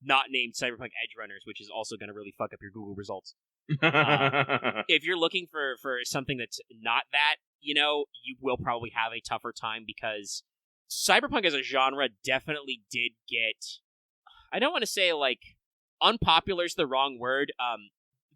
not named Cyberpunk Edgerunners, which is also going to really fuck up your Google results. If you're looking for something that's not that, you will probably have a tougher time, because cyberpunk as a genre definitely did get, I don't want to say, like, unpopular is the wrong word.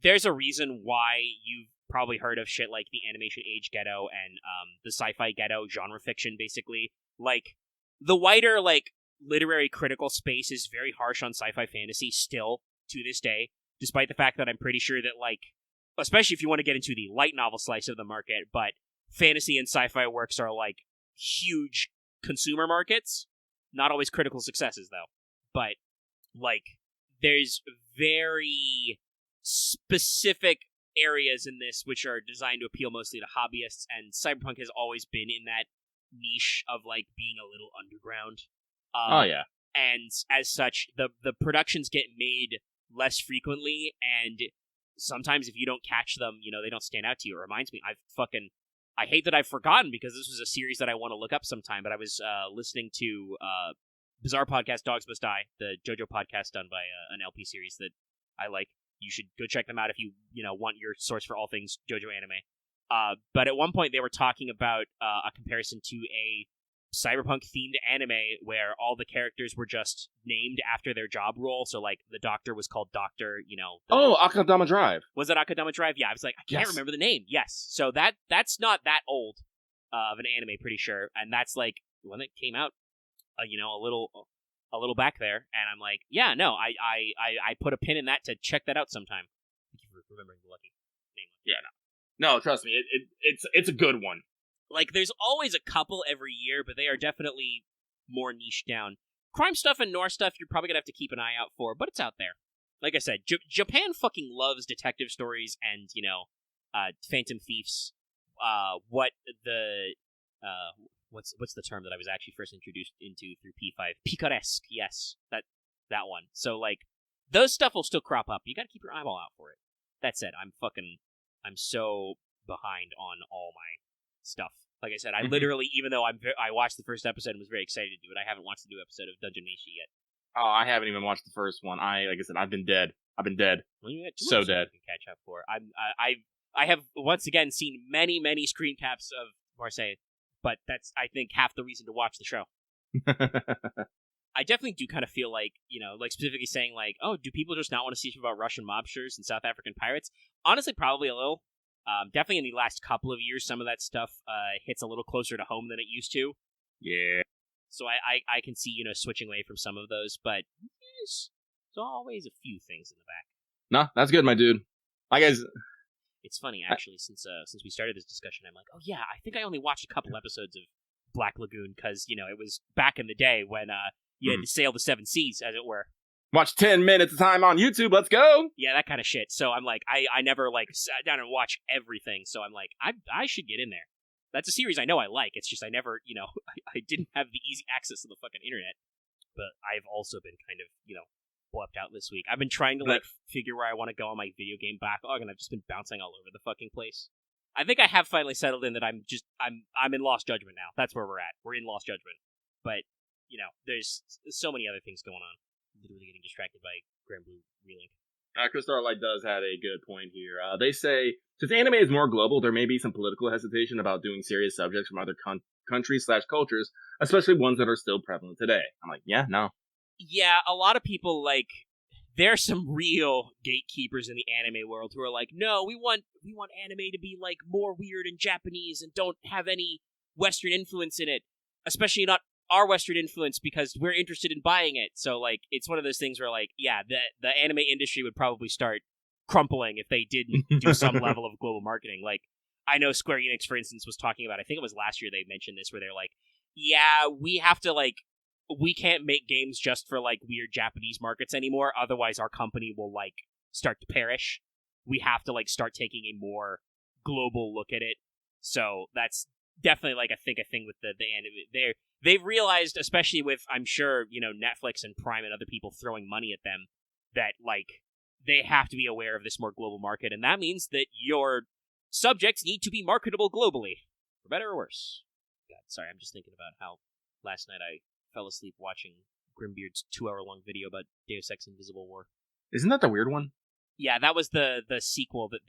There's a reason why you've probably heard of shit like the Animation Age Ghetto and the Sci-Fi Ghetto genre fiction, basically. Like, the wider, like, literary critical space is very harsh on sci-fi fantasy still to this day, despite the fact that I'm pretty sure that, like, especially if you want to get into the light novel slice of the market, but fantasy and sci-fi works are, like, huge consumer markets. Not always critical successes, though. But, like, there's very specific areas in this which are designed to appeal mostly to hobbyists, and cyberpunk has always been in that niche of, like, being a little underground. Oh, yeah. And as such, the productions get made less frequently, and sometimes if you don't catch them, they don't stand out to you. It reminds me, I hate that I've forgotten, because this was a series that I want to look up sometime, but I was listening to Bizarre Podcast Dogs Must Die, the JoJo podcast done by an LP series that I like. You should go check them out if you want your source for all things JoJo anime. But at one point they were talking about a comparison to a cyberpunk-themed anime where all the characters were just named after their job role. So, like, the doctor was called Doctor, Akadama Drive. Was it Akadama Drive? Yeah, I was like, I can't remember the name. Yes. So that's not that old of an anime, pretty sure. And that's, like, when it came out, a little back there. And I'm like, yeah, no, I put a pin in that to check that out sometime. Thank you for remembering the lucky name. Yeah, no, trust me, it's a good one. Like, there's always a couple every year, but they are definitely more niche down. Crime stuff and noir stuff, you're probably gonna have to keep an eye out for, but it's out there. Like I said, Japan fucking loves detective stories and, Phantom Thieves. What's the term that I was actually first introduced into through P5? Picaresque, yes, that one. So, like, those stuff will still crop up. You gotta keep your eyeball out for it. That said, I'm so behind on all my stuff. Like I said, I literally, even though I watched the first episode and was very excited to do it, I haven't watched the new episode of Dungeon Meshi yet. Oh, I haven't even watched the first one. Like I said, I've been dead. I've been dead. Well, you got 2 So episodes dead. you can catch up for. I have once again seen many screen caps of Marseille, but that's I think half the reason to watch the show. I definitely do kind of feel like, like specifically saying like, oh, do people just not want to see about Russian mobsters and South African pirates? Honestly, probably a little. Definitely in the last couple of years, some of that stuff hits a little closer to home than it used to. Yeah. So I can see, switching away from some of those, but there's always a few things in the back. No, that's good, my dude. Like guys. It's funny, actually, since we started this discussion, I'm like, oh yeah, I think I only watched a couple episodes of Black Lagoon, because, it was back in the day when you had to sail the 7 seas, as it were. Watch 10 minutes of time on YouTube, let's go! Yeah, that kind of shit. So I'm like, I never, sat down and watched everything, so I'm like, I should get in there. That's a series I know I like, it's just I never, I didn't have the easy access to the fucking internet. But I've also been kind of, blepped out this week. I've been trying to, figure where I want to go on my video game backlog, and I've just been bouncing all over the fucking place. I think I have finally settled in that I'm in Lost Judgment now. That's where we're at. We're in Lost Judgment. But, there's so many other things going on. I'm literally getting distracted by Grand Blue Relink. Chris Starlight does have a good point here. They say, since anime is more global, there may be some political hesitation about doing serious subjects from other countries/cultures, especially ones that are still prevalent today. I'm like, yeah, no. Yeah, a lot of people, there are some real gatekeepers in the anime world who are like, no, we want anime to be, more weird and Japanese and don't have any Western influence in it, especially not our Western influence, because we're interested in buying it. So, it's one of those things where, yeah, the anime industry would probably start crumpling if they didn't do some level of global marketing. I know Square Enix, for instance, was talking about, I think it was last year they mentioned this, where they're like, yeah, we have to, we can't make games just for, weird Japanese markets anymore, otherwise our company will, start to perish. We have to, start taking a more global look at it. So that's definitely, I think a thing with the anime. They've realized, especially with, I'm sure, Netflix and Prime and other people throwing money at them, that, they have to be aware of this more global market, and that means that your subjects need to be marketable globally, for better or worse. God, sorry, I'm just thinking about how last night I fell asleep watching Grimbeard's 2-hour-long video about Deus Ex Invisible War. Isn't that the weird one? Yeah, that was the sequel that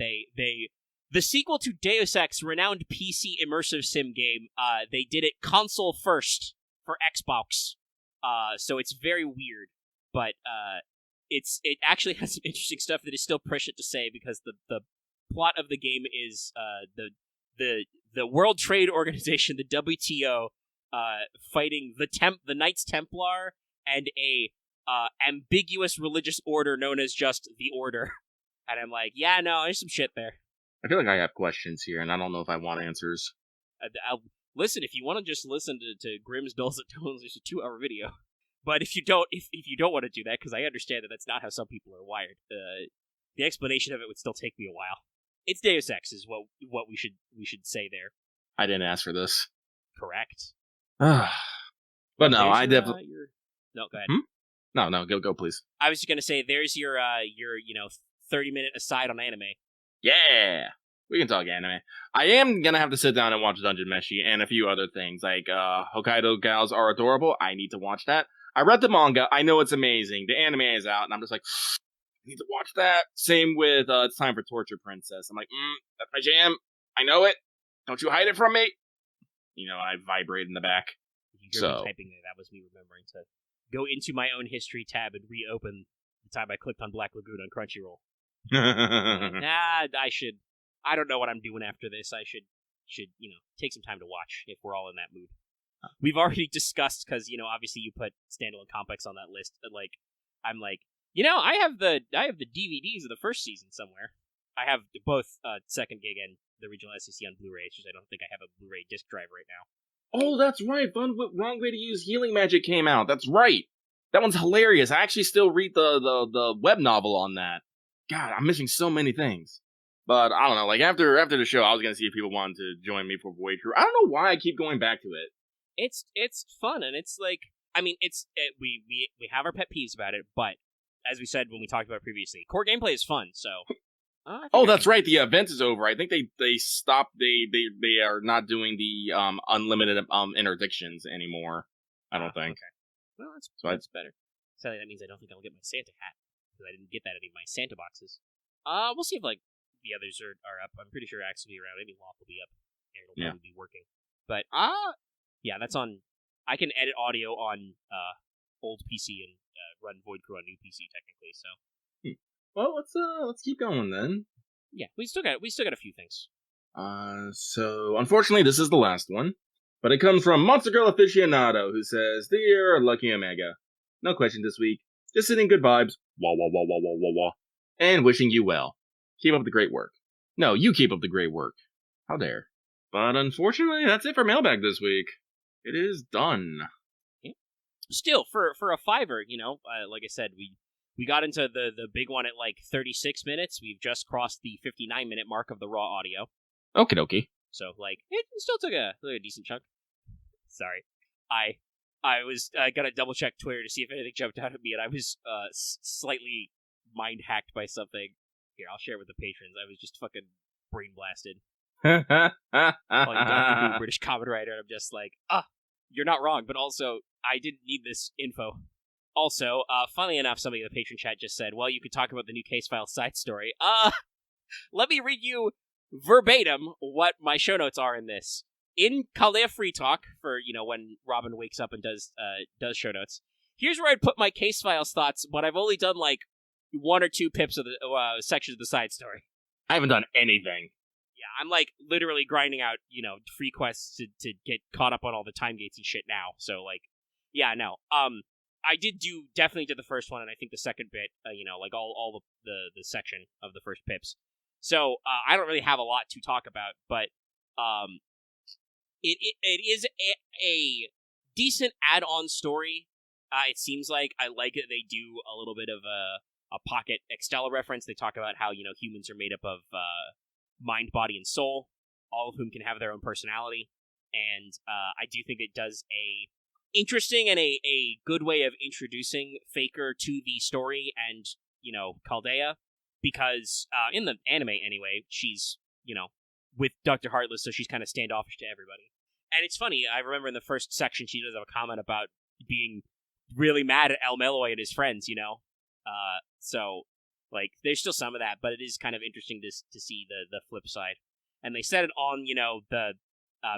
the sequel to Deus Ex, renowned PC immersive sim game. They did it console first for Xbox, so it's very weird, but it actually has some interesting stuff that is still prescient to say, because the plot of the game is the World Trade Organization, the WTO, fighting the Knights Templar and a ambiguous religious order known as just the Order. And I'm like, yeah, no, there's some shit there. I feel like I have questions here, and I don't know if I want answers. Listen, if you want to just listen to Grimm's dulcet tones, there's a 2-hour video. But if you don't want to do that, because I understand that that's not how some people are wired, the explanation of it would still take me a while. It's Deus Ex is what we should say there. I didn't ask for this. Correct. But no, I definitely. No, go ahead. No, go please. I was just gonna say, there's your 30-minute aside on anime. Yeah, we can talk anime. I am gonna have to sit down and watch Dungeon Meshi and a few other things, like Hokkaido Gals Are Adorable. I need to watch that. I read the manga. I know it's amazing. The anime is out, and I'm just like, I need to watch that. Same with It's Time for Torture Princess. I'm like, that's my jam. I know it. Don't you hide it from me. I vibrate in the back. You hear me typing there. That was me remembering to go into my own history tab and reopen the time I clicked on Black Lagoon on Crunchyroll. I don't know what I'm doing after this. I should take some time to watch if we're all in that mood. We've already discussed, because obviously you put Standalone Complex on that list. I'm like, I have the DVDs of the first season somewhere. I have both Second Gig and the original SEC on Blu-ray. It's just I don't think I have a Blu-ray disc drive right now. Oh, that's right. Wrong Way to Use Healing Magic came out. That's right. That one's hilarious. I actually still read the web novel on that. God, I'm missing so many things. But I don't know. After the show, I was gonna see if people wanted to join me for Void Crew. I don't know why I keep going back to it. It's fun, and it's we have our pet peeves about it, but as we said when we talked about it previously, core gameplay is fun. So. That's right. The event is over. I think they stopped. They are not doing the unlimited interdictions anymore. I don't think. Okay. Well, that's better. Sadly, that means I don't think I'll get my Santa hat, because I didn't get that in any of my Santa boxes. We'll see if like the others are up. I'm pretty sure Axe will be around. Maybe Loft will be up. And it'll probably be working. But yeah, that's on. I can edit audio on old PC and run Void Crew on new PC technically. So. Well, let's keep going then. Yeah, we still got a few things. So unfortunately, this is the last one, but it comes from Monster Girl Aficionado, who says, "Dear Lucky Omega, no question this week. Just sending good vibes, wah wah wah wah wah wah wah, and wishing you well. Keep up the great work. No, you keep up the great work. How dare." But unfortunately, that's it for Mailbag this week. It is done. Yeah. Still, for a $5, like I said, we got into the big one at like 36 minutes. We've just crossed the 59-minute mark of the raw audio. Okie dokie. So, like, it still took a decent chunk. Sorry. I was gonna double check Twitter to see if anything jumped out at me, and I was slightly mind hacked by something. Here, I'll share it with the patrons. I was just fucking brain blasted. Calling Doctor Who British Common Writer, and I'm just like, you're not wrong, but also, I didn't need this info. Also, funnily enough, somebody in the patron chat just said, well, you could talk about the new case file side story. Let me read you verbatim what my show notes are in this. In Collab Free Talk, for, when Robin wakes up and does show notes, here's where I'd put my case files thoughts, but I've only done, like, 1 or 2 pips of the sections of the side story. I haven't done anything. Yeah, I'm, like, literally grinding out, free quests to get caught up on all the time gates and shit now. So, like, yeah, no. I definitely did the first one, and I think the second bit, like all the section of the first pips. So, I don't really have a lot to talk about, but, it is a decent add-on story. It seems like I like it. They do a little bit of a pocket Extella reference. They talk about how, humans are made up of, mind, body, and soul, all of whom can have their own personality. And, I do think it does a interesting and a good way of introducing Faker to the story and, Chaldea, because in the anime anyway, she's, with Dr. Heartless, so she's kind of standoffish to everybody. And it's funny, I remember in the first section she does have a comment about being really mad at El Meloy and his friends, so, like, there's still some of that, but it is kind of interesting to see the flip side. And they said it on, the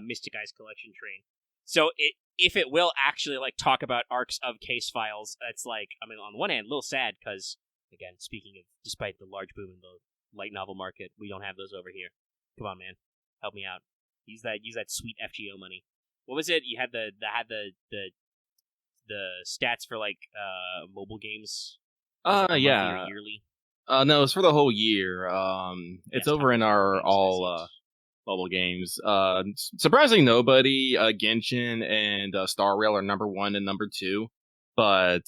Mystic Eyes collection train. So if it will actually, like, talk about arcs of case files, it's like, I mean, on the one hand, a little sad, because, again, speaking of, despite the large boom in the light novel market, we don't have those over here. Come on, man. Help me out. Use that sweet FGO money. What was it? You had the stats for, like, mobile games? Yeah. Yearly? No, it's for the whole year. It's over in our all mobile games. Surprisingly, nobody. Genshin and Star Rail are number 1 and number 2. But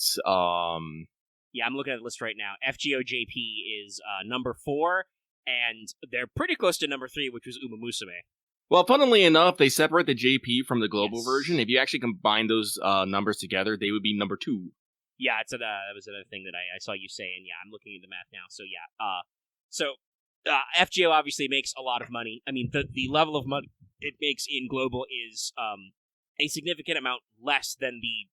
yeah, I'm looking at the list right now. FGO JP is number 4, and they're pretty close to number 3, which was Uma Musume. Well, funnily enough, they separate the JP from the global version. If you actually combine those numbers together, they would be number 2. Yeah, that was another thing that I saw you say, and yeah, I'm looking at the math now. So yeah, FGO obviously makes a lot of money. I mean, the level of money it makes in global is a significant amount less than the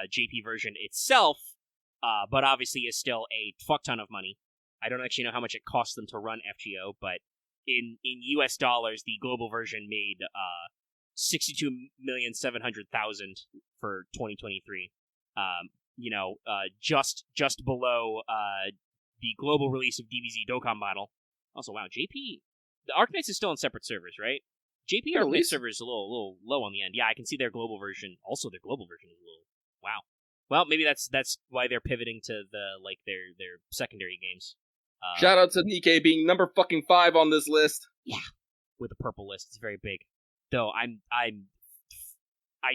JP version itself, but obviously is still a fuck ton of money. I don't actually know how much it costs them to run FGO, but in US dollars, the global version made $62,700,000 for 2023. Just below the global release of DBZ Dokkan model. Also, wow, JP, the Arknights is still on separate servers, right? JP Arknight server is a little low on the end. Yeah, I can see their global version. Also, their global version is a little. Wow. Well, maybe that's why they're pivoting to their secondary games. Shout out to Nikkei being number fucking 5 on this list. Yeah, with a purple list, it's very big. Though I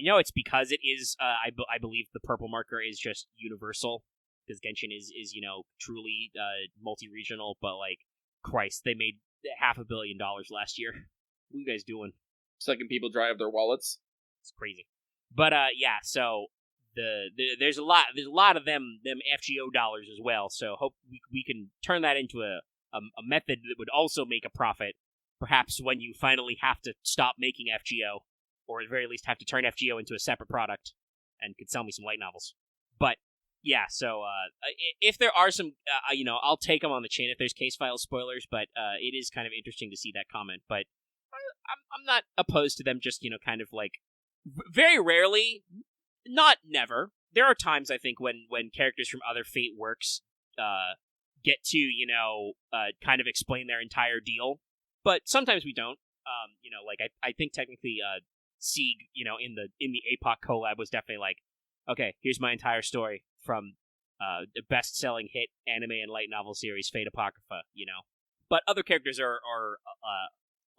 know it's because it is. I believe the purple marker is just universal because Genshin is truly multi-regional. But like, Christ, they made $500 million last year. What are you guys doing? Second people drive their wallets. It's crazy. But yeah, so there's a lot of them FGO dollars as well. So hope we can turn that into a method that would also make a profit. Perhaps when you finally have to stop making FGO, or at the very least have to turn FGO into a separate product, and could sell me some light novels. But Yeah, so if there are some, I'll take them on the chin if there's case file spoilers, but it is kind of interesting to see that comment. But I'm not opposed to them just, kind of like, very rarely, not never. There are times, I think, when characters from other Fate works get to, kind of explain their entire deal, but sometimes we don't. I think technically Sieg, in the APOC collab was definitely like, okay, here's my entire story from the best-selling hit anime and light novel series Fate Apocrypha, But other characters are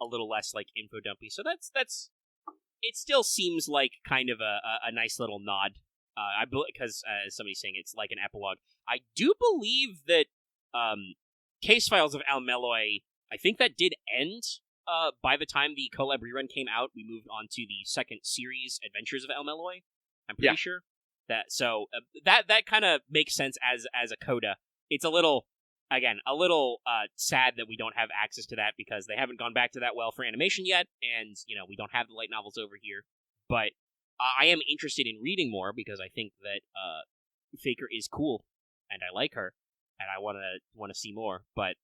a little less like info dumpy, so that's it. Still seems like kind of a nice little nod. I because as somebody's saying, it's like an epilogue. I do believe that Case Files of Almeloy, I think that did end. By the time the collab rerun came out, we moved on to the second series, Adventures of Almeloy. I'm pretty sure that. So that kind of makes sense as a coda. It's a little sad that we don't have access to that because they haven't gone back to that well for animation yet, and we don't have the light novels over here. But I am interested in reading more because I think that Faker is cool, and I like her, and I want to see more. But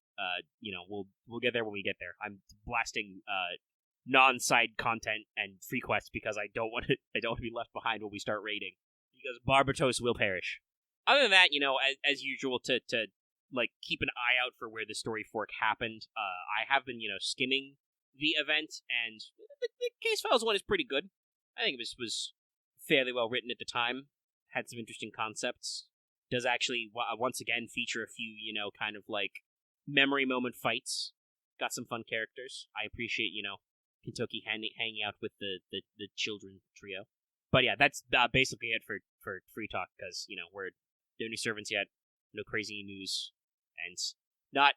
we'll get there when we get there. I'm blasting non-side content and free quests because I don't want to be left behind when we start raiding, because Barbatos will perish. Other than that, as usual, to like keep an eye out for where the story fork happened. I have been skimming the event, and the Case Files one is pretty good. I think it was fairly well written at the time. Had some interesting concepts. Does actually once again feature a few kind of like memory moment fights. Got some fun characters. I appreciate Kentucky hanging out with the children trio. But yeah, that's basically it for Free Talk, because we're no new servants yet, no crazy news, and not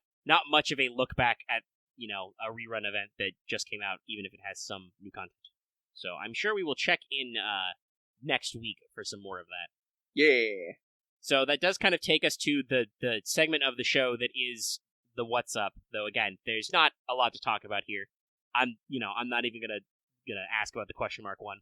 much of a look back at a rerun event that just came out, even if it has some new content. So I'm sure we will check in next week for some more of that. Yeah. So that does kind of take us to the segment of the show that is the What's Up. Though again, there's not a lot to talk about here. I'm not even gonna ask about the question mark one.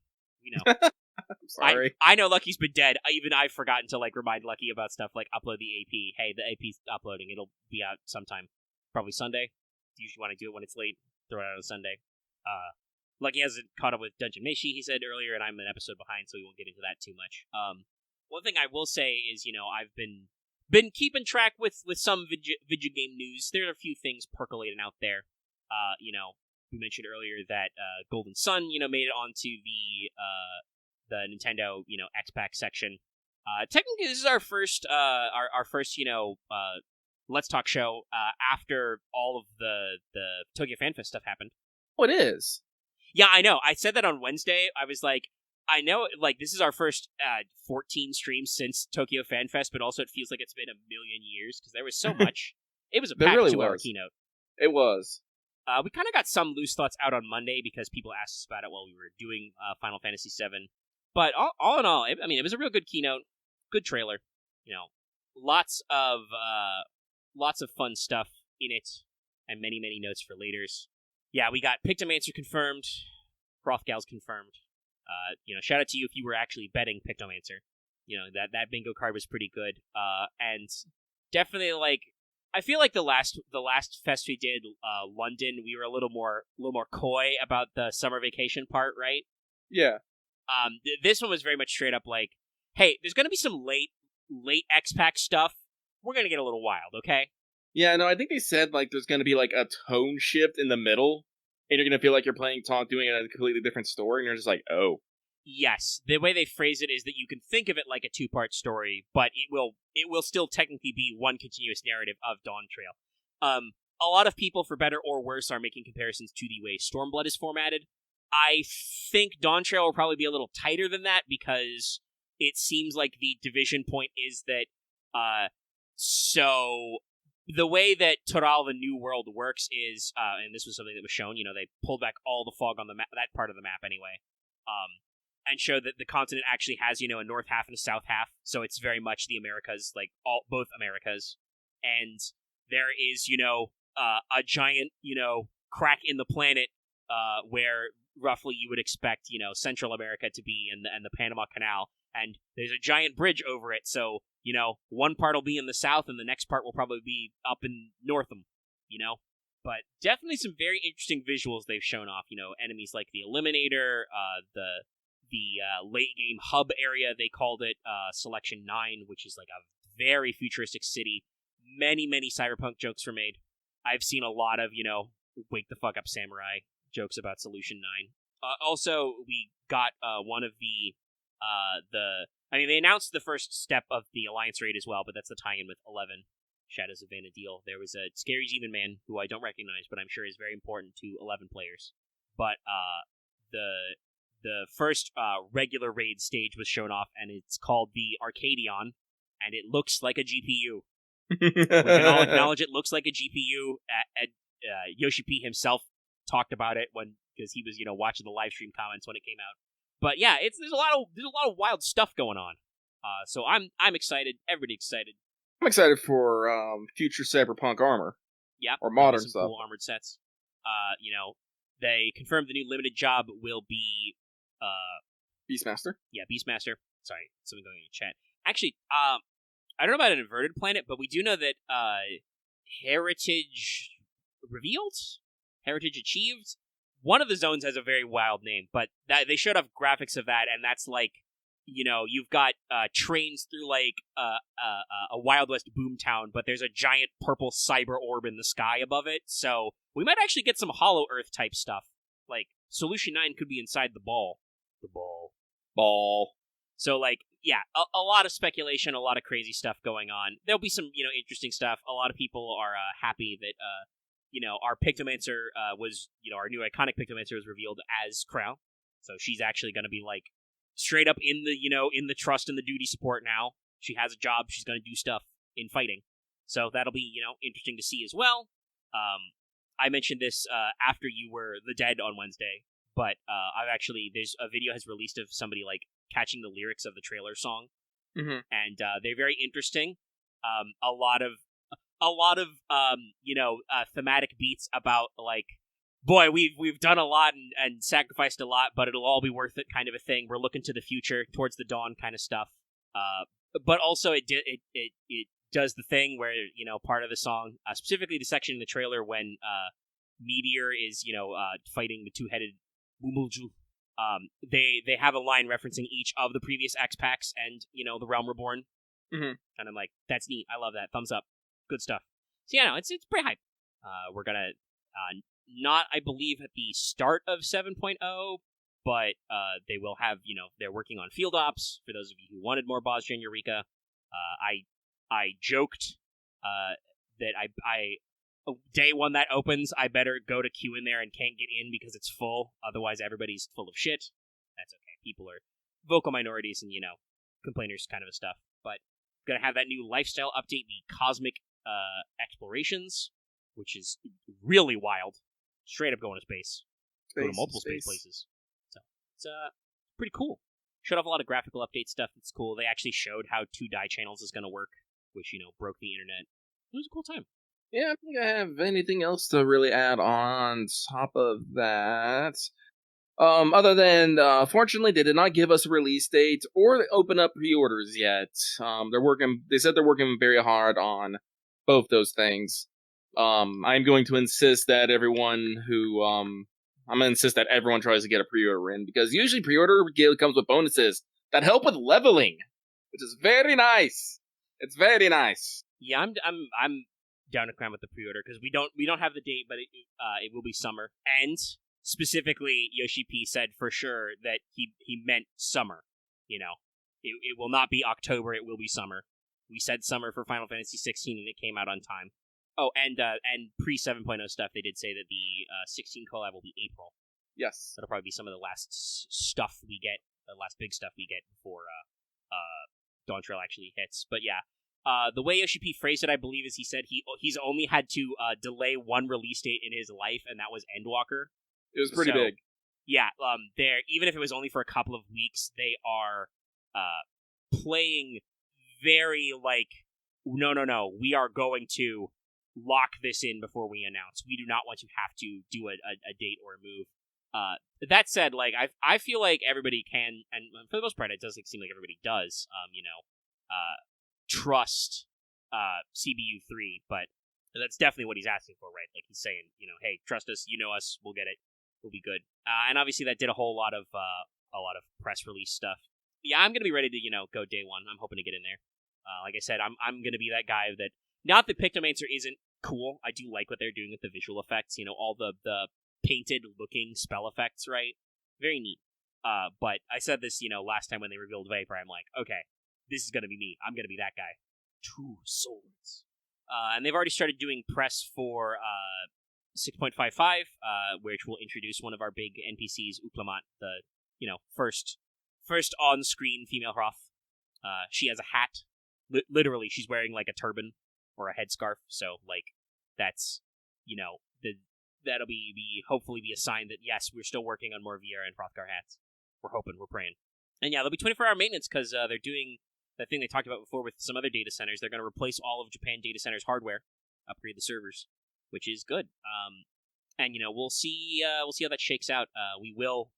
I'm sorry. I know Lucky's been dead. Even I've forgotten to remind Lucky about stuff like upload the AP. Hey, the AP's uploading. It'll be out sometime, probably Sunday. Usually want to do it when it's late. Throw it out on Sunday. Lucky hasn't caught up with Dungeon Meshi, he said earlier, and I'm an episode behind, so we won't get into that too much. One thing I will say is, I've been keeping track with some video game news. There are a few things percolating out there. We mentioned earlier that Golden Sun, made it onto the Nintendo, X-Pack section. Technically, this is our first, Let's Talk show after all of the Tokyo FanFest stuff happened. Oh, it is. Yeah, I know. I said that on Wednesday. I was like, I know, this is our first 14 streams since Tokyo FanFest, but also it feels like it's been a million years, because there was so much. It was a packed really 2-hour was. keynote. It was. We kind of got some loose thoughts out on Monday because people asked us about it while we were doing Final Fantasy VII. But all in all, it was a real good keynote, good trailer. Lots of fun stuff in it, and many notes for laters. Yeah, we got Pictomancer confirmed, Frothgals confirmed. Shout out to you if you were actually betting Pictomancer. That bingo card was pretty good. And definitely I feel like the last fest we did, London, we were a little more coy about the summer vacation part, right? Yeah. This one was very much straight up like, hey, there's gonna be some late X-Pack stuff. We're gonna get a little wild, okay? Yeah, no, I think they said there's gonna be a tone shift in the middle, and you're gonna feel like you're playing Taunt doing a completely different story, and you're just like, oh. Yes, the way they phrase it is that you can think of it like a two-part story, but it will still technically be one continuous narrative of Dawn Trail. A lot of people, for better or worse, are making comparisons to the way Stormblood is formatted. I think Dawn Trail will probably be a little tighter than that, because it seems like the division point is that, so the way that Toral, the New World, works is, and this was something that was shown, they pulled back all the fog on the map, that part of the map anyway, and showed that the continent actually has, a north half and a south half, so it's very much the Americas, both Americas, and there is, a giant, crack in the planet, where roughly you would expect, Central America to be, and the Panama Canal, and there's a giant bridge over it, so, you know, one part will be in the south and the next part will probably be up in Northam, you know? But definitely some very interesting visuals they've shown off. You know, enemies like the Eliminator, the late game hub area, they called it Selection 9, which is like a very futuristic city. Many cyberpunk jokes were made. I've seen a lot of, you know, wake the fuck up samurai jokes about Solution 9. Also, we got one of they announced the first step of the Alliance raid as well, but that's the tie-in with 11, Shadows of Vana'diel. There was a Scary Demon Man, who I don't recognize, but I'm sure is very important to 11 players. But the first regular raid stage was shown off, and it's called the Arcadion, and it looks like a GPU. We can all acknowledge it looks like a GPU. Yoshi P himself talked about it because he was, you know, watching the live stream comments when it came out. But yeah, there's a lot of wild stuff going on. So I'm excited. Everybody's excited. I'm excited for future cyberpunk armor. Yeah, or modern some stuff. Cool armored sets. You know, they confirmed the new limited job will be Beastmaster. Yeah, Beastmaster. Sorry, something going in chat. Actually, I don't know about an inverted planet, but we do know that Heritage revealed, Heritage achieved. One of the zones has a very wild name, but they showed off graphics of that, and that's like, you know, you've got trains through like a Wild West boomtown, but there's a giant purple cyber orb in the sky above it. So we might actually get some Hollow Earth type stuff. Like Solution 9 could be inside the ball. The ball. So like, yeah, a lot of speculation, a lot of crazy stuff going on. There'll be some, you know, interesting stuff. A lot of people are happy that you know, our Pictomancer was, you know, our new iconic Pictomancer was revealed as Crow. So she's actually going to be like straight up in the, you know, in the trust and the duty support now. She has a job. She's going to do stuff in fighting. So that'll be, you know, interesting to see as well. I mentioned this after you were the dead on Wednesday, but there's a video has released of somebody like catching the lyrics of the trailer song, and they're very interesting. A lot of you know, thematic beats about like, boy, we've done a lot and sacrificed a lot, but it'll all be worth it kind of a thing. We're looking to the future, towards the dawn kind of stuff. But also it does the thing where, you know, part of the song, specifically the section in the trailer when Meteor is, you know, fighting the two-headed Mumulju. They have a line referencing each of the previous X-Packs and, you know, the Realm Reborn. And I'm like, that's neat. I love that. Thumbs up. Good stuff. So yeah, no, it's pretty hype. We're gonna not, I believe, at the start of 7.0, but they will have, you know, they're working on field ops. For those of you who wanted more Bosnia and Eureka, I joked that I day one that opens, I better go to queue in there and can't get in because it's full. Otherwise, everybody's full of shit. That's okay. People are vocal minorities and, you know, complainers kind of stuff. But gonna have that new lifestyle update, the Cosmic Explorations, which is really wild. Straight up going to space. Go to multiple space places. So it's pretty cool. Showed off a lot of graphical update stuff. It's cool. They actually showed how 2 die channels is gonna work, which, you know, broke the internet. It was a cool time. Yeah, I don't think I have anything else to really add on top of that. Other than, fortunately, they did not give us a release date or open up pre-orders yet. They said they're working very hard on both those things. I'm going to insist that everyone tries to get a pre-order in, because usually pre-order comes with bonuses that help with leveling, which is very nice. It's very nice. Yeah, I'm down to climb with the pre-order because we don't have the date, but it will be summer. And specifically, Yoshi P said for sure that he meant summer. You know, it will not be October. It will be summer. We said summer for Final Fantasy 16, and it came out on time. Oh, and pre 7.0 stuff, they did say that the 16 collab will be April. Yes, that'll probably be some of the last stuff we get, the last big stuff we get before Dawn Trail actually hits. But yeah. The way Yoshi P phrased it, I believe, is he said he's only had to delay one release date in his life, and that was Endwalker. It was pretty big. Yeah, even if it was only for a couple of weeks, they are playing very like, no, we are going to lock this in before we announce. We do not want to have to do a date or a move. That said, like I feel like everybody can, and for the most part, it does seem like everybody does. You know. trust CBU3, but that's definitely what he's asking for, right? Like, he's saying, hey, trust us, you know us, we'll get it, we'll be good. And obviously that did a whole lot of press release stuff. Yeah, I'm gonna be ready to, go day one. I'm hoping to get in there. Like I said, I'm gonna be that guy that, not that Pictomancer isn't cool. I do like what they're doing with the visual effects. All the painted looking spell effects, right? Very neat. But I said this, last time when they revealed Vapor. I'm like, okay, this is gonna be me. I'm gonna be that guy. 2 swords. And they've already started doing press for 6.55, which will introduce one of our big NPCs, Uklamat, the first on-screen female Hroth. She has a hat. Literally, she's wearing like a turban or a headscarf. So like that's that'll be hopefully be a sign that yes, we're still working on more Viera and Hrothgar hats. We're hoping, we're praying. And yeah, there'll be 24-hour maintenance because they're doing that thing they talked about before with some other data centers. They're going to replace all of Japan data centers' hardware, upgrade the servers, which is good. And we'll see how that shakes out. We will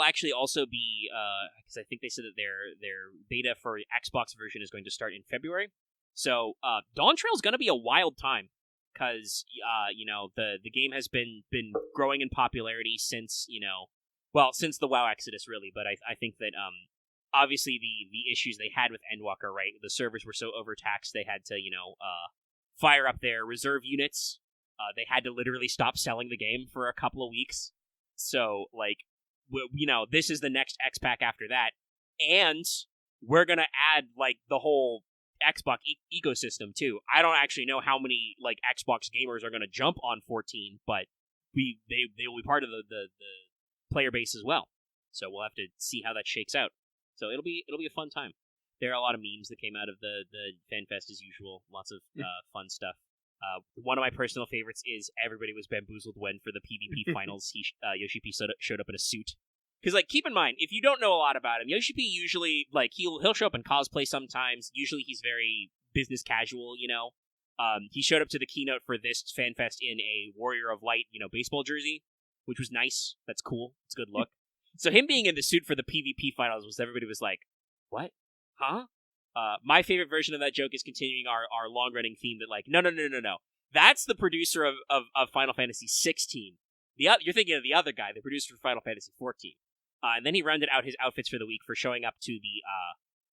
actually also be because I think they said that their beta for Xbox version is going to start in February. So Dawn Trail is going to be a wild time because the game has been growing in popularity since since the WoW Exodus really. But I think that obviously the issues they had with Endwalker, right? The servers were so overtaxed they had to fire up their reserve units. They had to literally stop selling the game for a couple of weeks. So like. This is the next X-Pack after that, and we're gonna add like the whole Xbox ecosystem too. I don't actually know how many like Xbox gamers are gonna jump on 14, but they will be part of the player base as well. So we'll have to see how that shakes out. So it'll be a fun time. There are a lot of memes that came out of the FanFest as usual. Lots of fun stuff. One of my personal favorites is everybody was bamboozled when for the PvP finals Yoshi-P showed up in a suit. Because like keep in mind, if you don't know a lot about him, Yoshi-P usually like he'll show up in cosplay sometimes. Usually he's very business casual, He showed up to the keynote for this FanFest in a Warrior of Light, baseball jersey, which was nice. That's cool. It's a good look. So him being in the suit for the PvP finals everybody was like, what? Huh? My favorite version of that joke is continuing our long-running theme that, like, no. That's the producer of Final Fantasy 16. You're thinking of the other guy, the producer for Final Fantasy 14. And then he rounded out his outfits for the week for showing up to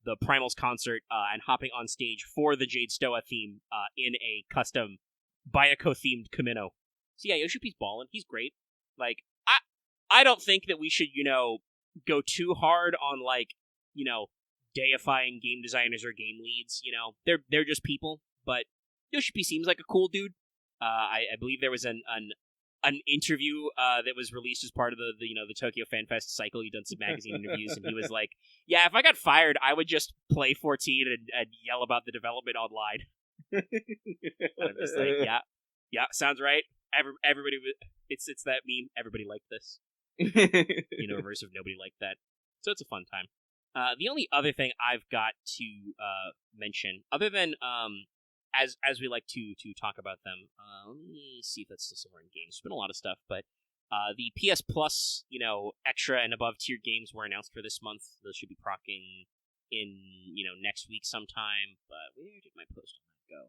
the Primals concert and hopping on stage for the Jade Stoa theme in a custom Bayako-themed kimono. So yeah, Yoshi-P's ballin'. He's great. Like, I don't think that we should, go too hard on, like, deifying game designers or game leads. They're just people. But Yoshi-P seems like a cool dude. I believe there was an interview that was released as part of the Tokyo FanFest cycle. He'd done some magazine interviews, and he was like, "Yeah, if I got fired, I would just play 14 and yell about the development online." I'm just like, yeah, sounds right. Everybody, it's that meme. Everybody liked this. Universe of nobody liked that. So it's a fun time. The only other thing I've got to mention, other than as we like to talk about them, let me see if that's still somewhere in games. There's been a lot of stuff, but the PS Plus, extra and above tier games were announced for this month. Those should be procking in next week sometime. But where did my post on that go?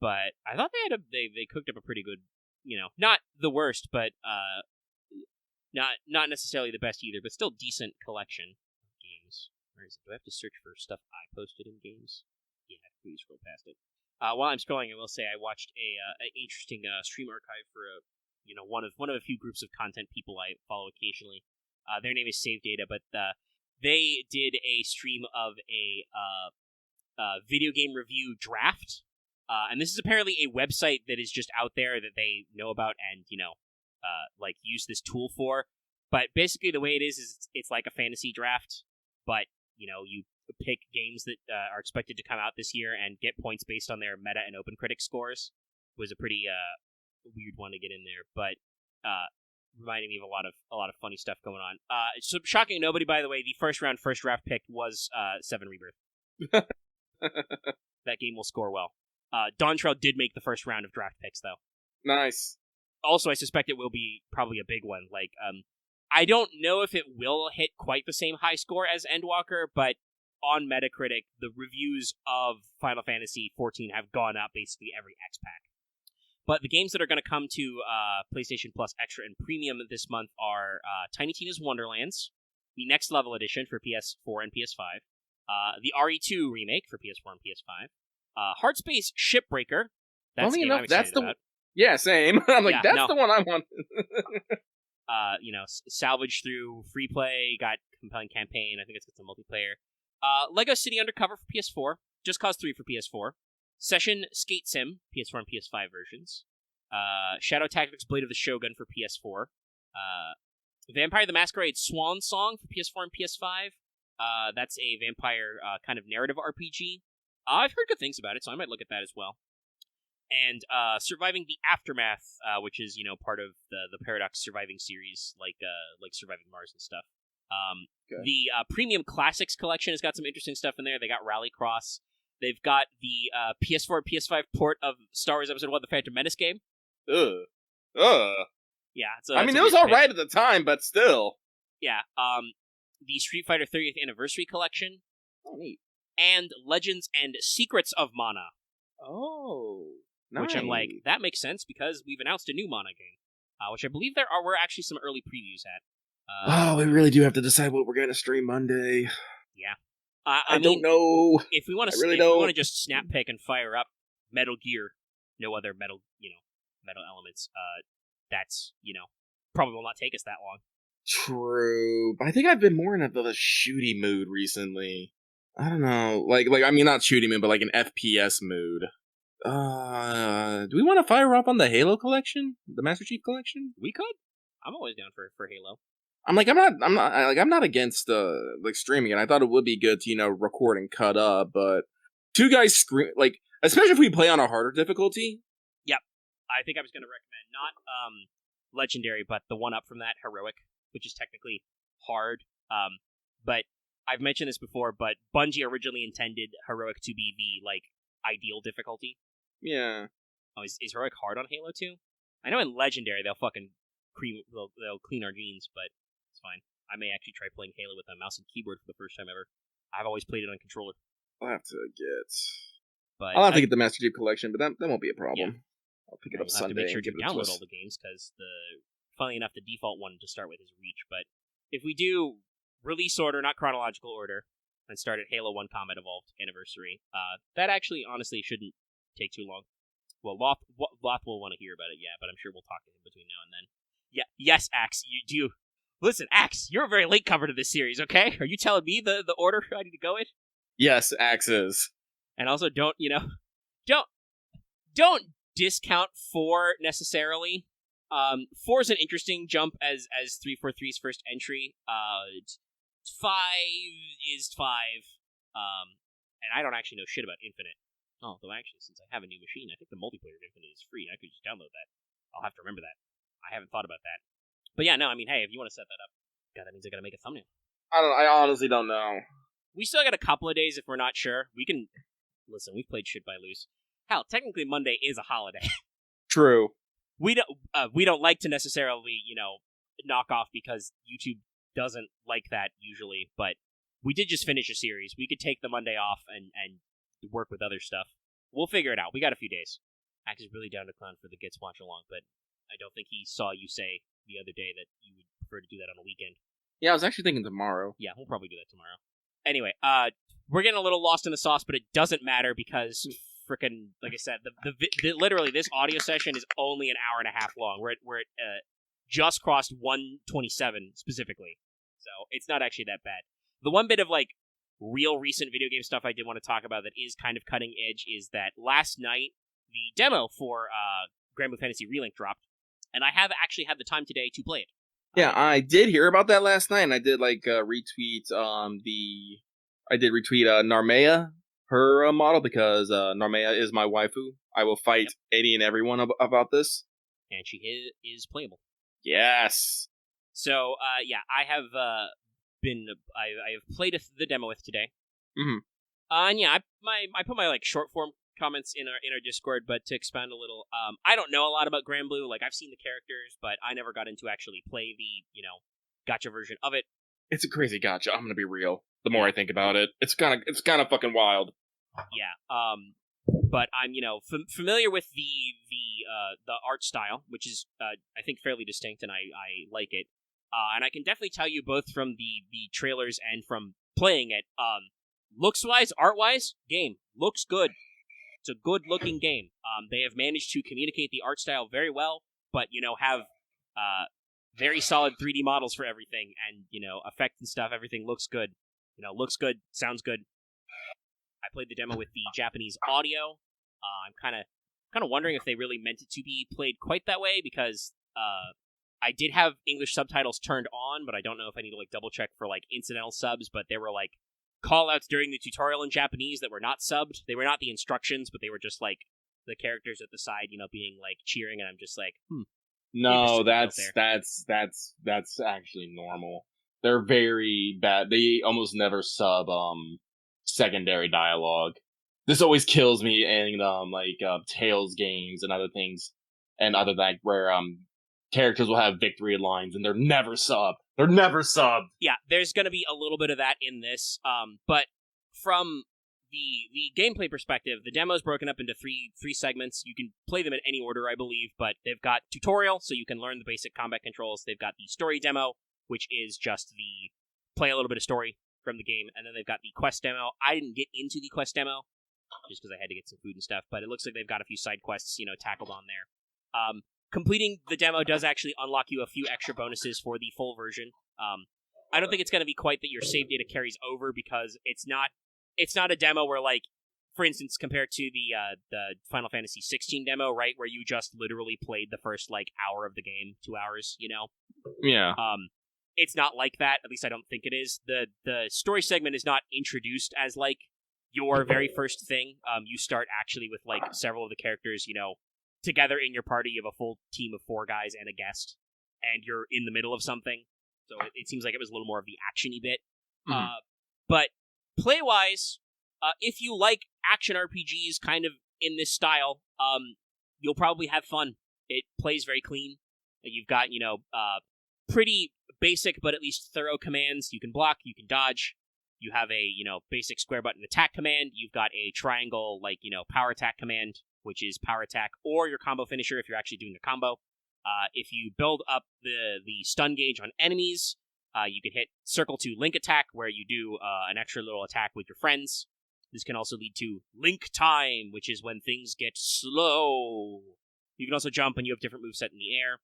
But I thought they cooked up a pretty good, not the worst, but not necessarily the best either, but still decent collection of games. Where is it? Do I have to search for stuff I posted in games? Yeah, please scroll past it. While I'm scrolling, I will say I watched an interesting stream archive for one of a few groups of content people I follow occasionally. Their name is Save Data, but they did a stream of a video game review draft, and this is apparently a website that is just out there that they know about and like use this tool for. But basically, the way it is it's like a fantasy draft, but you pick games that are expected to come out this year and get points based on their meta and OpenCritic scores. It was a pretty weird one to get in there, but reminding me of a lot of funny stuff going on. So shocking nobody, by the way, the first draft pick was 7 Rebirth. That game will score well. Dawn Trail did make the first round of draft picks, though. Nice. Also, I suspect it will be probably a big one. Like, I don't know if it will hit quite the same high score as Endwalker, but on Metacritic, the reviews of Final Fantasy XIV have gone up basically every X-Pack. But the games that are going to come to PlayStation Plus Extra and Premium this month are Tiny Tina's Wonderlands, the Next Level Edition for PS4 and PS5, the RE2 remake for PS4 and PS5, Heartspace Shipbreaker. That's Funny the game enough, I'm excited that's the about. yeah, same. I'm like, Yeah, that's no. the one I want. Salvage through free play, got compelling campaign. I think it's got some multiplayer. Lego City Undercover for PS4, Just Cause 3 for PS4, Session Skate Sim, PS4 and PS5 versions, Shadow Tactics Blade of the Shogun for PS4, Vampire the Masquerade Swan Song for PS4 and PS5. That's a vampire kind of narrative RPG. I've heard good things about it, so I might look at that as well. And Surviving the Aftermath, which is part of the Paradox Surviving series, like Surviving Mars and stuff. Okay. The Premium Classics collection has got some interesting stuff in there. They got Rallycross. They've got the PS4 and PS5 port of Star Wars Episode 1: The Phantom Menace game. Ugh. Yeah, It was all right at the time, but still. Yeah. The Street Fighter 30th Anniversary collection. Oh, neat. And Legends and Secrets of Mana. Oh, nice. Which I'm like, that makes sense because we've announced a new Mana game, which I believe were actually some early previews at. We really do have to decide what we're going to stream Monday. Yeah. I don't know. If we want to, really if we want to just snap pick and fire up Metal Gear, no other metal elements. That's probably will not take us that long. True, but I think I've been more in a shooty mood recently. I don't know, like I mean, not shooty mood, but like an FPS mood. Do we want to fire up on the Halo collection, the Master Chief collection? We could. I'm always down for Halo. I'm not against streaming it. I thought it would be good to record and cut up, but two guys scream especially if we play on a harder difficulty. Yep, I think I was going to recommend not Legendary, but the one up from that, Heroic, which is technically hard. But I've mentioned this before, but Bungie originally intended Heroic to be the ideal difficulty. Yeah. Oh, is Heroic hard on Halo 2? I know in Legendary they'll fucking they'll clean our jeans, but it's fine. I may actually try playing Halo with a mouse and keyboard for the first time ever. I've always played it on controller. I'll have to get the Master Chief collection, but that won't be a problem. Yeah. I'll pick it up Sunday. Have to make sure to download all the games because funnily enough, the default one to start with is Reach. But if we do release order, not chronological order, and start at Halo 1 Combat Evolved Anniversary, that actually honestly shouldn't take too long. Well, Loth will want to hear about it, yeah, but I'm sure we'll talk to him between now and then. Yeah, yes, Axe, you do. Listen, Axe, you're a very late cover to this series, okay? Are you telling me the order I need to go in? Yes, Axe is. And also, don't discount 4 necessarily. 4 is an interesting jump as 343's first entry. 5 is 5. And I don't actually know shit about Infinite. Oh, though actually, since I have a new machine, I think the multiplayer of Infinite is free. I could just download that. I'll have to remember that. I haven't thought about that. But yeah, no, I mean, hey, if you want to set that up, God, that means I gotta make a thumbnail. I honestly don't know. We still got a couple of days if we're not sure. We can... Listen, we've played shit by loose. Hell, technically Monday is a holiday. True. We don't like to necessarily, knock off because YouTube doesn't like that usually, but we did just finish a series. We could take the Monday off and work with other stuff. We'll figure it out. We got a few days. Axe is really down to clown for the Gets Watch Along, but I don't think he saw you say the other day that you would prefer to do that on a weekend. Yeah, I was actually thinking tomorrow. Yeah, we'll probably do that tomorrow. Anyway, we're getting a little lost in the sauce, but it doesn't matter because frickin', like I said, literally this audio session is only an hour and a half long. We're at just crossed 127 specifically, so it's not actually that bad. The one bit of real recent video game stuff I did want to talk about that is kind of cutting edge is that last night the demo for Grand Blue Fantasy Relink dropped, and I have actually had the time today to play it. Yeah, I did hear about that last night, and I did retweet Narmea, her model, because Narmea is my waifu. I will fight any and everyone about this. And she is playable. Yes. So, I have I have played the demo with today. Mm-hmm. And yeah, I put my short form comments in our Discord, but to expand a little, I don't know a lot about Grand Blue. I've seen the characters, but I never got into actually play the gacha version of it. It's a crazy gacha. I'm gonna be real. The more I think about it, it's kind of fucking wild. Yeah. But I'm, familiar with the art style, which is, I think, fairly distinct, and I like it. And I can definitely tell you both from the trailers and from playing it, looks-wise, art-wise, game looks good. It's a good-looking game. They have managed to communicate the art style very well, but, have very solid 3D models for everything, and, effects and stuff, everything looks good. Looks good, sounds good. I played the demo with the Japanese audio. I'm kind of wondering if they really meant it to be played quite that way, because I did have English subtitles turned on, but I don't know if I need to double check for incidental subs. But there were call-outs during the tutorial in Japanese that were not subbed. They were not the instructions, but they were just the characters at the side, being cheering, and I'm just No, that's actually normal. They're very bad. They almost never sub secondary dialogue. This always kills me in Tales games and other things, and other where characters will have victory lines and they're never subbed. They're never subbed. Yeah, there's gonna be a little bit of that in this. But from the gameplay perspective, the demo is broken up into three segments. You can play them in any order, I believe, but they've got tutorial, so you can learn the basic combat controls. They've got the story demo, which is just play a little bit of story from the game, and then they've got the quest demo. I didn't get into the quest demo just because I had to get some food and stuff, but it looks like they've got a few side quests, tackled on there. Completing the demo does actually unlock you a few extra bonuses for the full version. I don't think it's going to be quite that your save data carries over, because it's not a demo where, for instance, compared to the Final Fantasy 16 demo, right, where you just literally played the first hour of the game, 2 hours, Yeah. It's not like that. At least I don't think it is. The story segment is not introduced as your very first thing. You start actually with several of the characters, together in your party. You have a full team of 4 guys and a guest, and you're in the middle of something. So it seems like it was a little more of the action-y bit. Mm-hmm. But play-wise, if you like action RPGs kind of in this style, you'll probably have fun. It plays very clean. You've got, pretty basic but at least thorough commands. You can block, you can dodge. You have a, basic square button attack command. You've got a triangle, power attack command, which is power attack, or your combo finisher if you're actually doing a combo. If you build up the stun gauge on enemies, you can hit circle to link attack, where you do an extra little attack with your friends. This can also lead to link time, which is when things get slow. You can also jump, and you have different moveset in the air.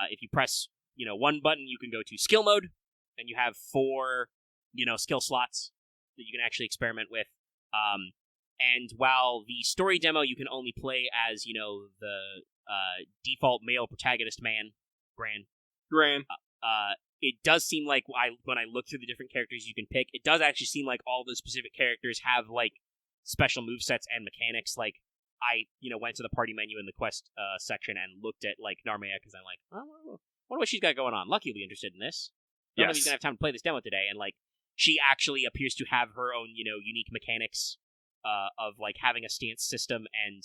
If you press, one button, you can go to skill mode, and you have 4, skill slots that you can actually experiment with. And while the story demo you can only play as, the default male protagonist man, Gran. It does seem like when I look through the different characters you can pick, it does actually seem like all the specific characters have special movesets and mechanics. I went to the party menu in the quest section and looked at Narmea, because I'm I wonder what she's got going on. Lucky will be interested in this. I don't know if he's gonna have time to play this demo today, and she actually appears to have her own unique mechanics of having a stance system, and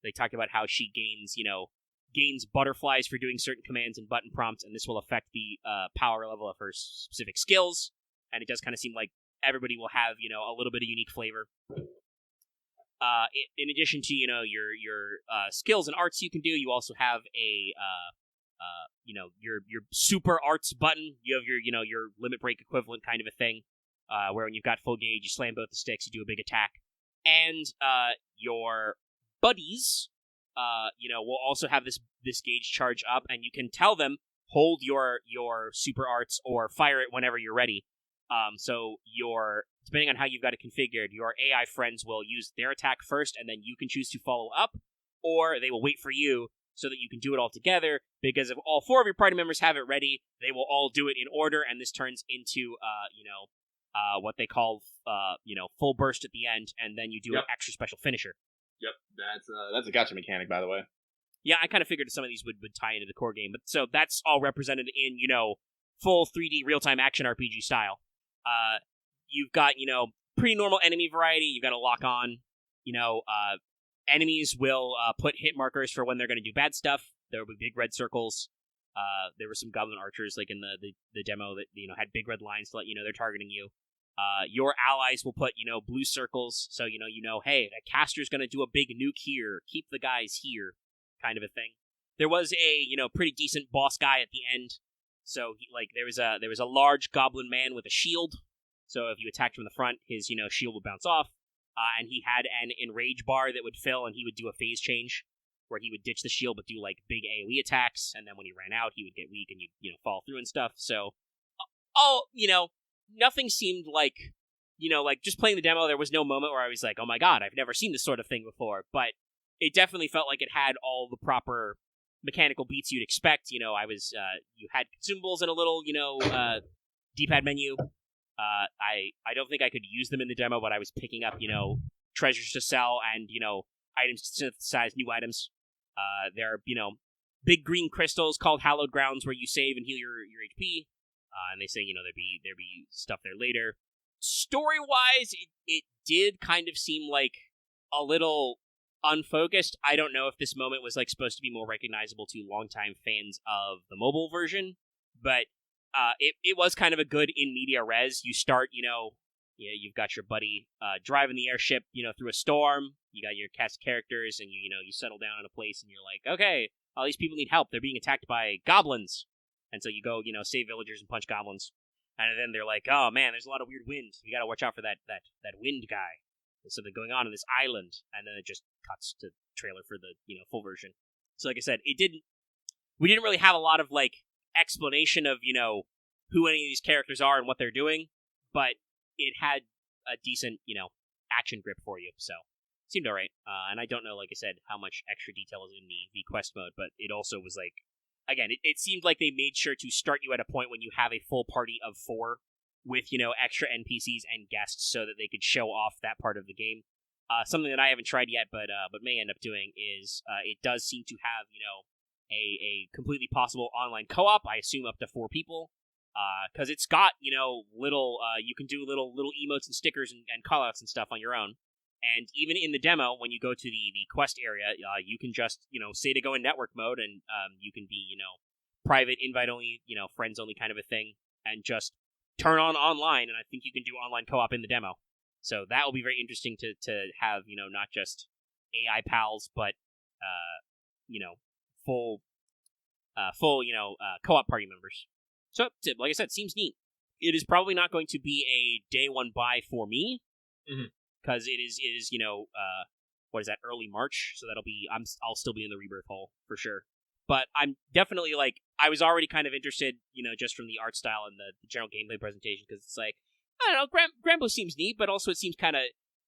they talk about how she gains butterflies for doing certain commands and button prompts, and this will affect the power level of her specific skills. And it does kind of seem like everybody will have a little bit of unique flavor. In addition to your skills and arts you can do, you also have a your super arts button. You have your limit break equivalent kind of a thing, where when you've got full gauge, you slam both the sticks, you do a big attack, and your buddies will also have this gauge charge up, and you can tell them hold your super arts or fire it whenever you're ready. So depending on how you've got it configured, your AI friends will use their attack first, and then you can choose to follow up, or they will wait for you so that you can do it all together, because if all 4 of your party members have it ready, they will all do it in order, and this turns into, what they call, full burst at the end, and then you do an extra special finisher. Yep, that's a gacha mechanic, by the way. Yeah, I kind of figured some of these would tie into the core game, but so that's all represented in, full 3D real-time action RPG style. You've got, pretty normal enemy variety. You've got to lock on, enemies will put hit markers for when they're going to do bad stuff. There will be big red circles. There were some goblin archers, in the demo that, had big red lines to let you know they're targeting you. Your allies will put, blue circles, so, hey, a caster's going to do a big nuke here, keep the guys here, kind of a thing. There was a, pretty decent boss guy at the end, so, there was a large goblin man with a shield, so if you attacked from the front, his, shield would bounce off, and he had an enrage bar that would fill, and he would do a phase change, where he would ditch the shield but do, big AoE attacks, and then when he ran out, he would get weak and you'd, fall through and stuff, so, nothing seemed like, just playing the demo, there was no moment where I was like, oh my god, I've never seen this sort of thing before, but it definitely felt like it had all the proper mechanical beats you'd expect. You had consumables in a little, D-pad menu. I don't think I could use them in the demo, but I was picking up, treasures to sell and, items to synthesize new items. There are, big green crystals called Hallowed Grounds where you save and heal your HP. And they say, there'd be stuff there later. Story-wise, it did kind of seem like a little unfocused. I don't know if this moment was supposed to be more recognizable to longtime fans of the mobile version, but it was kind of a good in media res. You start, you've got your buddy driving the airship, through a storm. You got your cast of characters, and you settle down in a place, and you're like, okay, all these people need help. They're being attacked by goblins. And so you go, save villagers and punch goblins. And then they're like, oh man, there's a lot of weird wind. You gotta watch out for that wind guy. There's something going on in this island. And then it just cuts to trailer for the, full version. So like I said, we didn't really have a lot of, explanation of, who any of these characters are and what they're doing. But it had a decent, action grip for you. So, seemed alright. And I don't know, like I said, how much extra detail is in the quest mode. But it also was again, it seemed like they made sure to start you at a point when you have a full party of 4 with, extra NPCs and guests so that they could show off that part of the game. Something that I haven't tried yet, but may end up doing is it does seem to have, a completely possible online co-op, I assume up to 4 people, because it's got, little, you can do little emotes and stickers and callouts and stuff on your own. And even in the demo, when you go to the quest area, you can just, say to go in network mode, and you can be, private, invite-only, friends-only kind of a thing, and just turn on online, and I think you can do online co-op in the demo. So that will be very interesting to have, not just AI pals, but, full, co-op party members. So, like I said, seems neat. It is probably not going to be a day one buy for me. Mm-hmm. Because it is what is that, early March, so I'll still be in the rebirth hole, for sure. But I'm definitely, I was already kind of interested, just from the art style and the general gameplay presentation, because it's I don't know, Granblue seems neat, but also it seems kind of,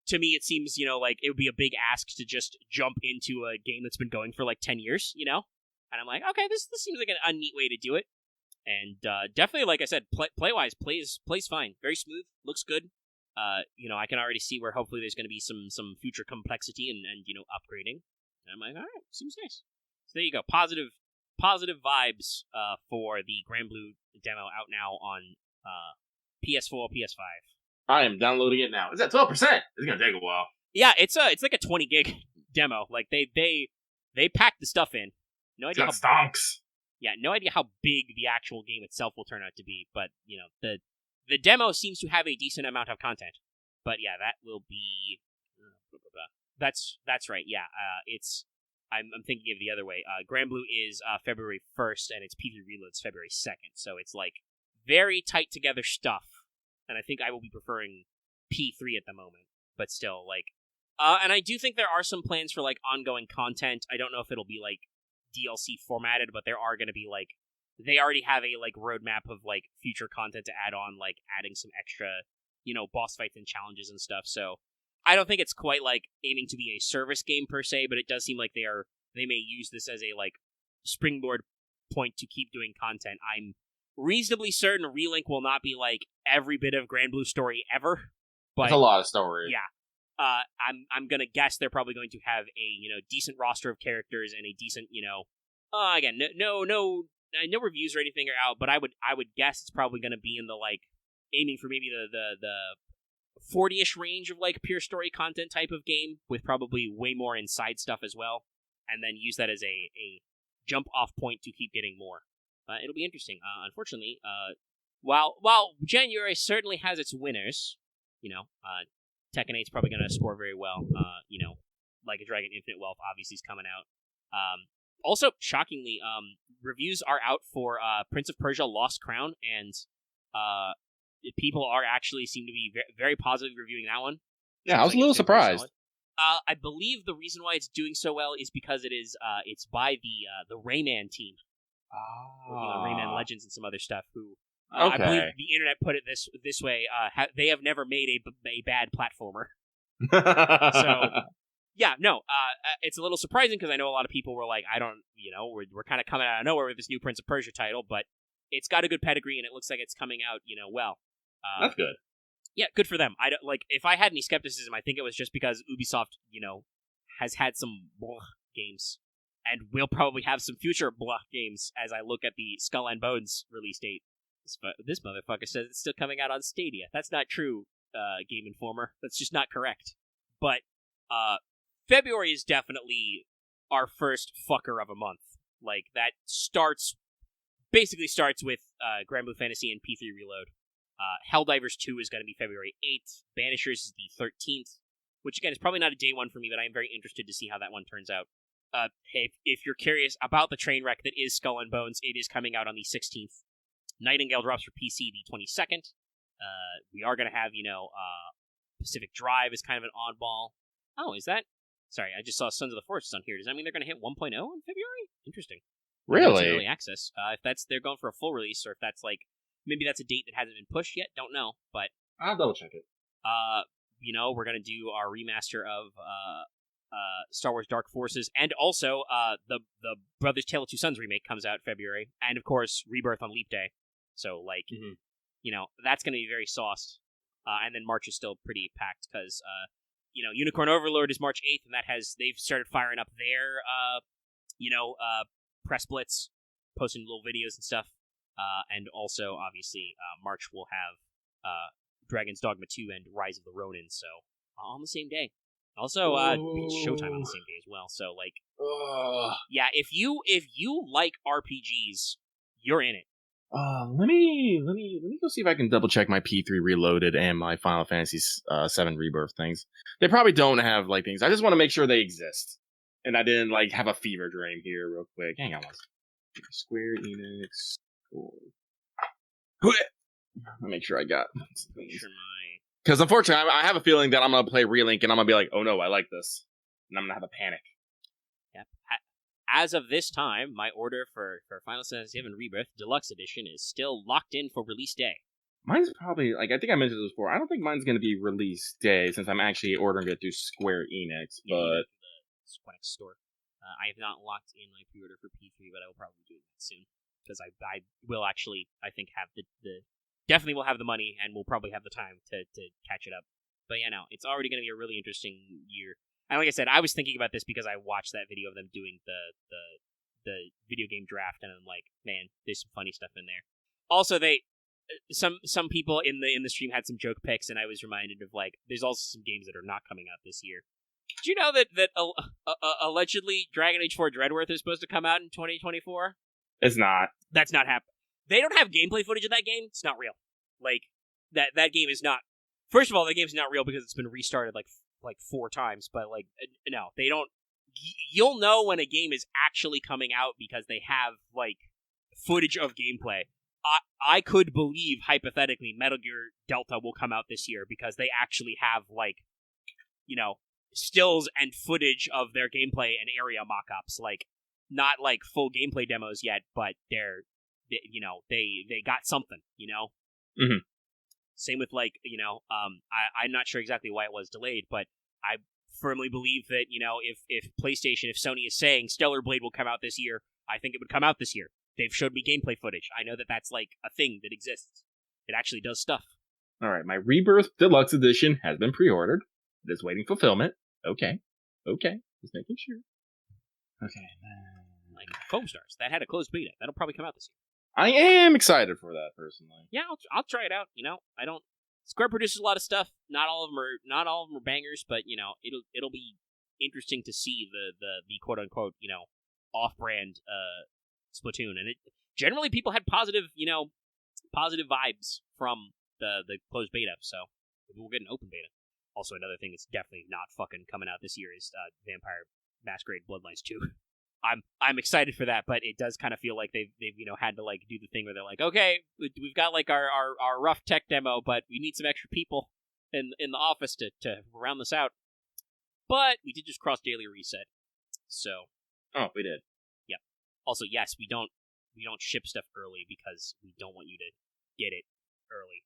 to me, it seems, it would be a big ask to just jump into a game that's been going for, 10 years, And I'm like, okay, this seems like a neat way to do it. And definitely, like I said, play-wise, plays fine. Very smooth, looks good. I can already see where hopefully there's going to be some future complexity and upgrading. And I'm like, all right, seems nice. So there you go, positive vibes for the Granblue demo out now on PS4, PS5. I am downloading it now. It's at 12%. It's gonna take a while. Yeah, it's like a 20 gig demo. They packed the stuff in. No idea how stonks. Yeah, no idea how big the actual game itself will turn out to be, but the demo seems to have a decent amount of content. But yeah, that will be... That's right, yeah. I'm thinking of the other way. Granblue is February 1st, and its P3 Reload's February 2nd, so it's very tight together stuff. And I think I will be preferring P3 at the moment, but still, and I do think there are some plans for, ongoing content. I don't know if it'll be, DLC formatted, but there are going to be, they already have a, roadmap of, future content to add on, adding some extra, boss fights and challenges and stuff, so I don't think it's quite, aiming to be a service game per se, but it does seem like they may use this as a, springboard point to keep doing content. I'm reasonably certain Relink will not be, every bit of Granblue story ever, but... It's a lot of story. Yeah. I'm gonna guess they're probably going to have a, decent roster of characters and a decent, again, no reviews or anything are out, but I would guess it's probably gonna be in the, aiming for maybe the 40-ish range of, pure story content type of game, with probably way more inside stuff as well, and then use that as a jump-off point to keep getting more. It'll be interesting. Unfortunately, While January certainly has its winners, Tekken 8's probably going to score very well. Like a Dragon Infinite Wealth obviously is coming out. Also, shockingly, reviews are out for Prince of Persia: Lost Crown, and people are actually seem to be very positive reviewing that one. Yeah, I was a little surprised. I believe the reason why it's doing so well is because it's by the Rayman team. Rayman Legends and some other stuff. Who I believe the internet put it this way: they have never made a bad platformer. So. Yeah, no, it's a little surprising because I know a lot of people were like, we're kind of coming out of nowhere with this new Prince of Persia title, but it's got a good pedigree and it looks like it's coming out, well. That's good. Yeah, good for them. If I had any skepticism, I think it was just because Ubisoft, has had some blah games and will probably have some future blah games as I look at the Skull and Bones release date. This motherfucker says it's still coming out on Stadia. That's not true, Game Informer. That's just not correct. But, February is definitely our first fucker of a month. Like, that basically starts with Grand Blue Fantasy and P3 Reload. Helldivers 2 is going to be February 8th. Banishers is the 13th, which again is probably not a day one for me, but I am very interested to see how that one turns out. Hey, if you're curious about the train wreck that is Skull and Bones, it is coming out on the 16th. Nightingale drops for PC the 22nd. We are going to have, Pacific Drive is kind of an oddball. Oh, is that? Sorry, I just saw Sons of the Forest on here. Does that mean they're going to hit 1.0 in February? Interesting. Really? Early access. If they're going for a full release, or if that's maybe that's a date that hasn't been pushed yet. Don't know, but I'll double check it. We're going to do our remaster of Star Wars Dark Forces, and also the Brothers Tale of Two Sons remake comes out February, and of course Rebirth on Leap Day. So that's going to be very sauced. And then March is still pretty packed because Unicorn Overlord is March 8th, and they've started firing up their press blitz, posting little videos and stuff. And also, obviously, March will have Dragon's Dogma 2 and Rise of the Ronin, so on the same day. Also, Showtime on the same day as well. So, yeah, if you like RPGs, you're in it. Let me go see if I can double check my P3 Reloaded and my Final Fantasy VII Rebirth things. They probably don't have things. I just want to make sure they exist, and I didn't have a fever dream here real quick. Hang on, Square Enix. Let me make sure I got. Because unfortunately, I have a feeling that I'm gonna play Relink and I'm gonna be like, oh no, I like this, and I'm gonna have a panic. Yep. As of this time, my order for Final Fantasy VII Rebirth Deluxe Edition is still locked in for release day. Mine's probably, I think I mentioned this before, I don't think mine's going to be release day, since I'm actually ordering it through Square Enix, but... the Square Enix store. I have not locked in my pre-order for P3, but I will probably do that soon. Because I will actually, I think, have definitely will have the money, and will probably have the time to catch it up. But yeah, no, it's already going to be a really interesting year. And like I said, I was thinking about this because I watched that video of them doing the video game draft, and I'm like, man, there's some funny stuff in there. Also, some people in the stream had some joke picks, and I was reminded of there's also some games that are not coming out this year. Did you know that allegedly Dragon Age 4 Dreadworth is supposed to come out in 2024? It's not. That's not happening. They don't have gameplay footage of that game. It's not real. That game is not. First of all, the game's not real because it's been restarted like 4 times, but no, they don't. You'll know when a game is actually coming out because they have footage of gameplay. I could believe hypothetically Metal Gear Delta will come out this year because they actually have stills and footage of their gameplay and area mock-ups. Not full gameplay demos yet, but they got something. Mm-hmm. Same with I'm not sure exactly why it was delayed, but I firmly believe that if PlayStation, if Sony is saying Stellar Blade will come out this year, I think it would come out this year. They've showed me gameplay footage. I know that that's a thing that exists. It actually does stuff. All right, my Rebirth Deluxe Edition has been pre-ordered. It is waiting fulfillment. Okay, just making sure. Okay, Foam Stars that had a closed beta. That'll probably come out this year. I am excited for that personally. Yeah, I'll try it out. I don't. Square produces a lot of stuff. Not all of them are bangers, but it'll be interesting to see the quote unquote off-brand Splatoon. And generally people had positive positive vibes from the closed beta, so maybe we'll get an open beta. Also, another thing that's definitely not fucking coming out this year is Vampire Masquerade Bloodlines 2. I'm excited for that, but it does kind of feel like they've had to like do the thing where they're like, okay, we've got like our rough tech demo, but we need some extra people in the office to round this out. But we did just cross daily reset, so we did. Yep. Also, yes, we don't ship stuff early because we don't want you to get it early.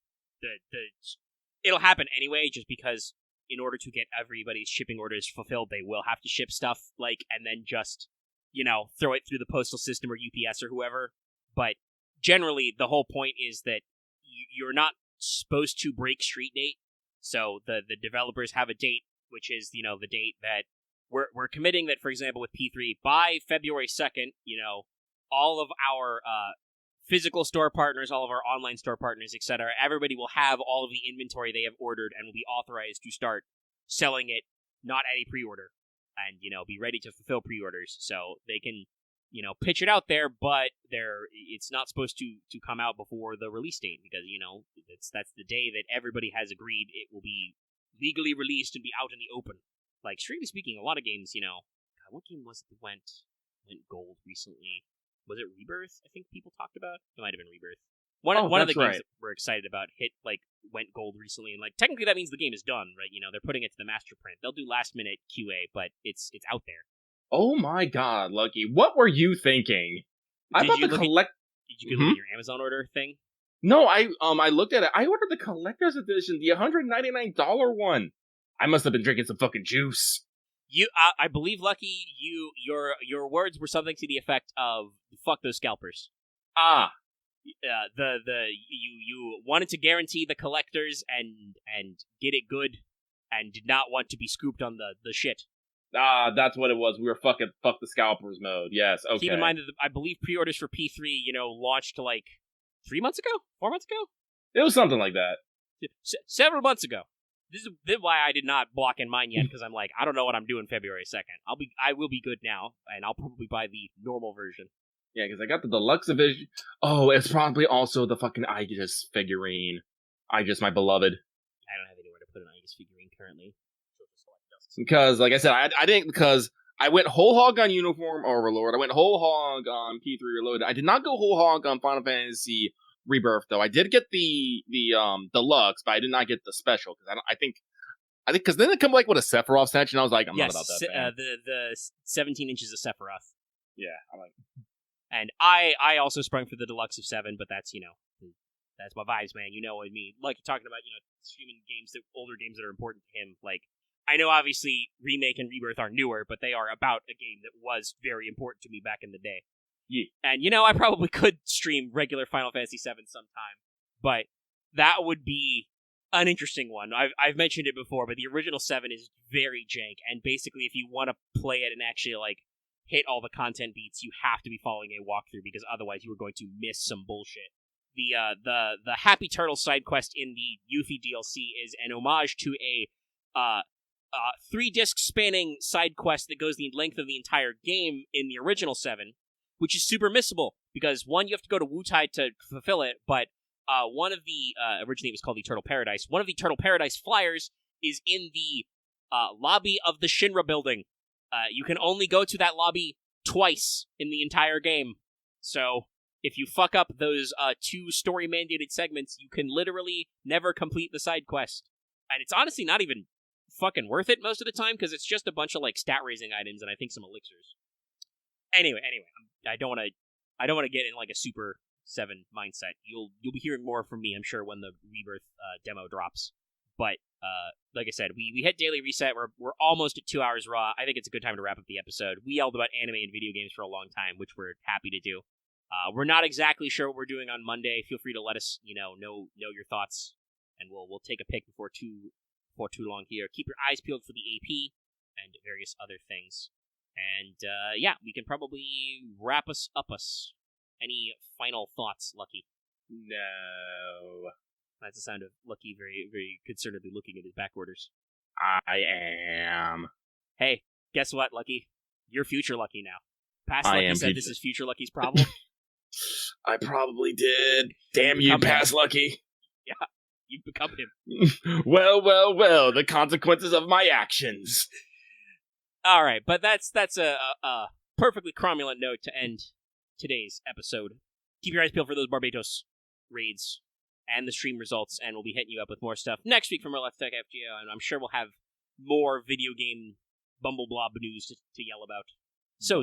It'll happen anyway, just because in order to get everybody's shipping orders fulfilled, they will have to ship stuff and then just throw it through the postal system or UPS or whoever. But generally, the whole point is that you're not supposed to break street date. So the developers have a date, which is, the date that we're committing that, for example, with P3, by February 2nd, all of our physical store partners, all of our online store partners, etc., everybody will have all of the inventory they have ordered and will be authorized to start selling it, not at a pre-order. And, be ready to fulfill pre-orders, so they can, pitch it out there, but it's not supposed to come out before the release date, because, that's the day that everybody has agreed it will be legally released and be out in the open. Like, strictly speaking, a lot of games, God, what game was it that went gold recently? Was it Rebirth, I think people talked about? It might have been Rebirth. One of the games that we're excited about went gold recently, and technically that means the game is done, right? They're putting it to the master print. They'll do last minute QA, but it's out there. Oh my god, Lucky. What were you thinking? I thought Did you look at your Amazon order thing? No, I looked at it. I ordered the collector's edition, the $199 one. I must have been drinking some fucking juice. I believe, Lucky, your words were something to the effect of "fuck those scalpers." You wanted to guarantee the collectors and get it good, and did not want to be scooped on the shit. That's what it was. We were fuck the scalpers mode. Yes, okay. Keep in mind that I believe pre-orders for P3, launched 3 months ago, 4 months ago. It was something like that. Several months ago. This is why I did not block in mine yet, because I'm like, I don't know what I'm doing February 2nd. I will be good now, and I'll probably buy the normal version. Yeah, because I got the deluxe edition. Oh, it's probably also the fucking Aegis figurine. Aegis, my beloved. I don't have anywhere to put an Aegis figurine currently. Because, like I said, I didn't, because I went whole hog on Uniform Overlord. I went whole hog on P3 Reloaded. I did not go whole hog on Final Fantasy Rebirth, though. I did get the deluxe, but I did not get the special, because I think because then it come with a Sephiroth statue, and I was like, I'm not about that. The 17 inches of Sephiroth. Yeah, I'm like. And I also sprung for the deluxe of 7, but that's that's my vibes, man. You know what I mean? Like you're talking about, streaming games, older games that are important to him. Like, I know obviously Remake and Rebirth are newer, but they are about a game that was very important to me back in the day. Yeah. And I probably could stream regular Final Fantasy 7 sometime, but that would be an interesting one. I've mentioned it before, but the original 7 is very jank, and basically if you want to play it and actually hit all the content beats, you have to be following a walkthrough, because otherwise you are going to miss some bullshit. The Happy Turtle side quest in the Yuffie DLC is an homage to a 3-disc spanning side quest that goes the length of the entire game in the original 7, which is super missable, because one, you have to go to Wutai to fulfill it, but one of the, originally it was called the Turtle Paradise, one of the Turtle Paradise flyers is in the lobby of the Shinra building. You can only go to that lobby twice in the entire game. So, if you fuck up those 2 story-mandated segments, you can literally never complete the side quest. And it's honestly not even fucking worth it most of the time, because it's just a bunch of stat-raising items and I think some elixirs. Anyway, I don't want to get in a Super 7 mindset. You'll be hearing more from me, I'm sure, when the Rebirth demo drops. But like I said, we hit daily reset. We're almost at 2 hours raw. I think it's a good time to wrap up the episode. We yelled about anime and video games for a long time, which we're happy to do. We're not exactly sure what we're doing on Monday. Feel free to let us know your thoughts, and we'll take a pick before too long here. Keep your eyes peeled for the AP and various other things. And yeah, we can probably wrap us up. Any final thoughts, Lucky? No. That's the sound of Lucky very, very concernedly looking at his back orders. I am. Hey, guess what, Lucky? You're future Lucky now. Past Lucky said this is future Lucky's problem. I probably did. Damn you, Become him. Past Lucky. Yeah, you've become him. Well, the consequences of my actions. All right, but that's a perfectly cromulent note to end today's episode. Keep your eyes peeled for those Barbados raids and the stream results, and we'll be hitting you up with more stuff next week from our Left Tech FGO, and I'm sure we'll have more video game bumbleblob news to yell about. So,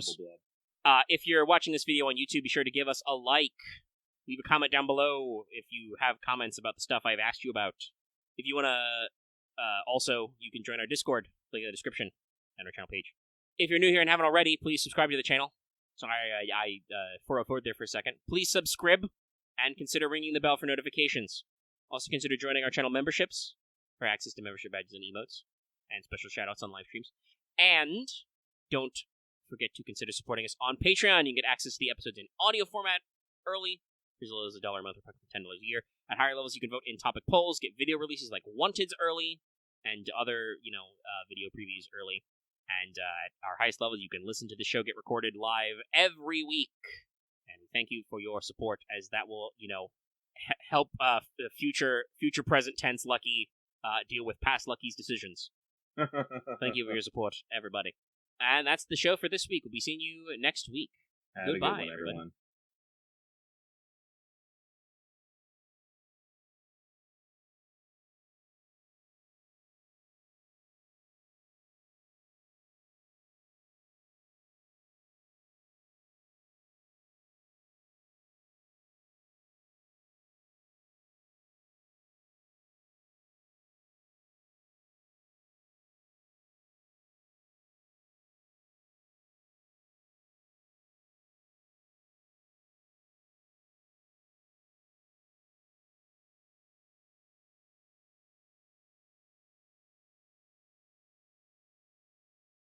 if you're watching this video on YouTube, be sure to give us a like. Leave a comment down below if you have comments about the stuff I've asked you about. If you want to, also, you can join our Discord, link in the description, and our channel page. If you're new here and haven't already, please subscribe to the channel. Sorry, I 404 there for a second. Please subscribe and consider ringing the bell for notifications. Also consider joining our channel memberships for access to membership badges and emotes, and special shoutouts on live streams. And don't forget to consider supporting us on Patreon. You can get access to the episodes in audio format early. Here's as little as $1 a month or $10 a year. At higher levels, you can vote in topic polls, get video releases like Wanted's early, and other, video previews early. And at our highest levels, you can listen to the show get recorded live every week. And thank you for your support, as that will, help the future present tense Lucky deal with past Lucky's decisions. Thank you for your support, everybody. And that's the show for this week. We'll be seeing you next week. Have Goodbye, a good one, everybody. everyone.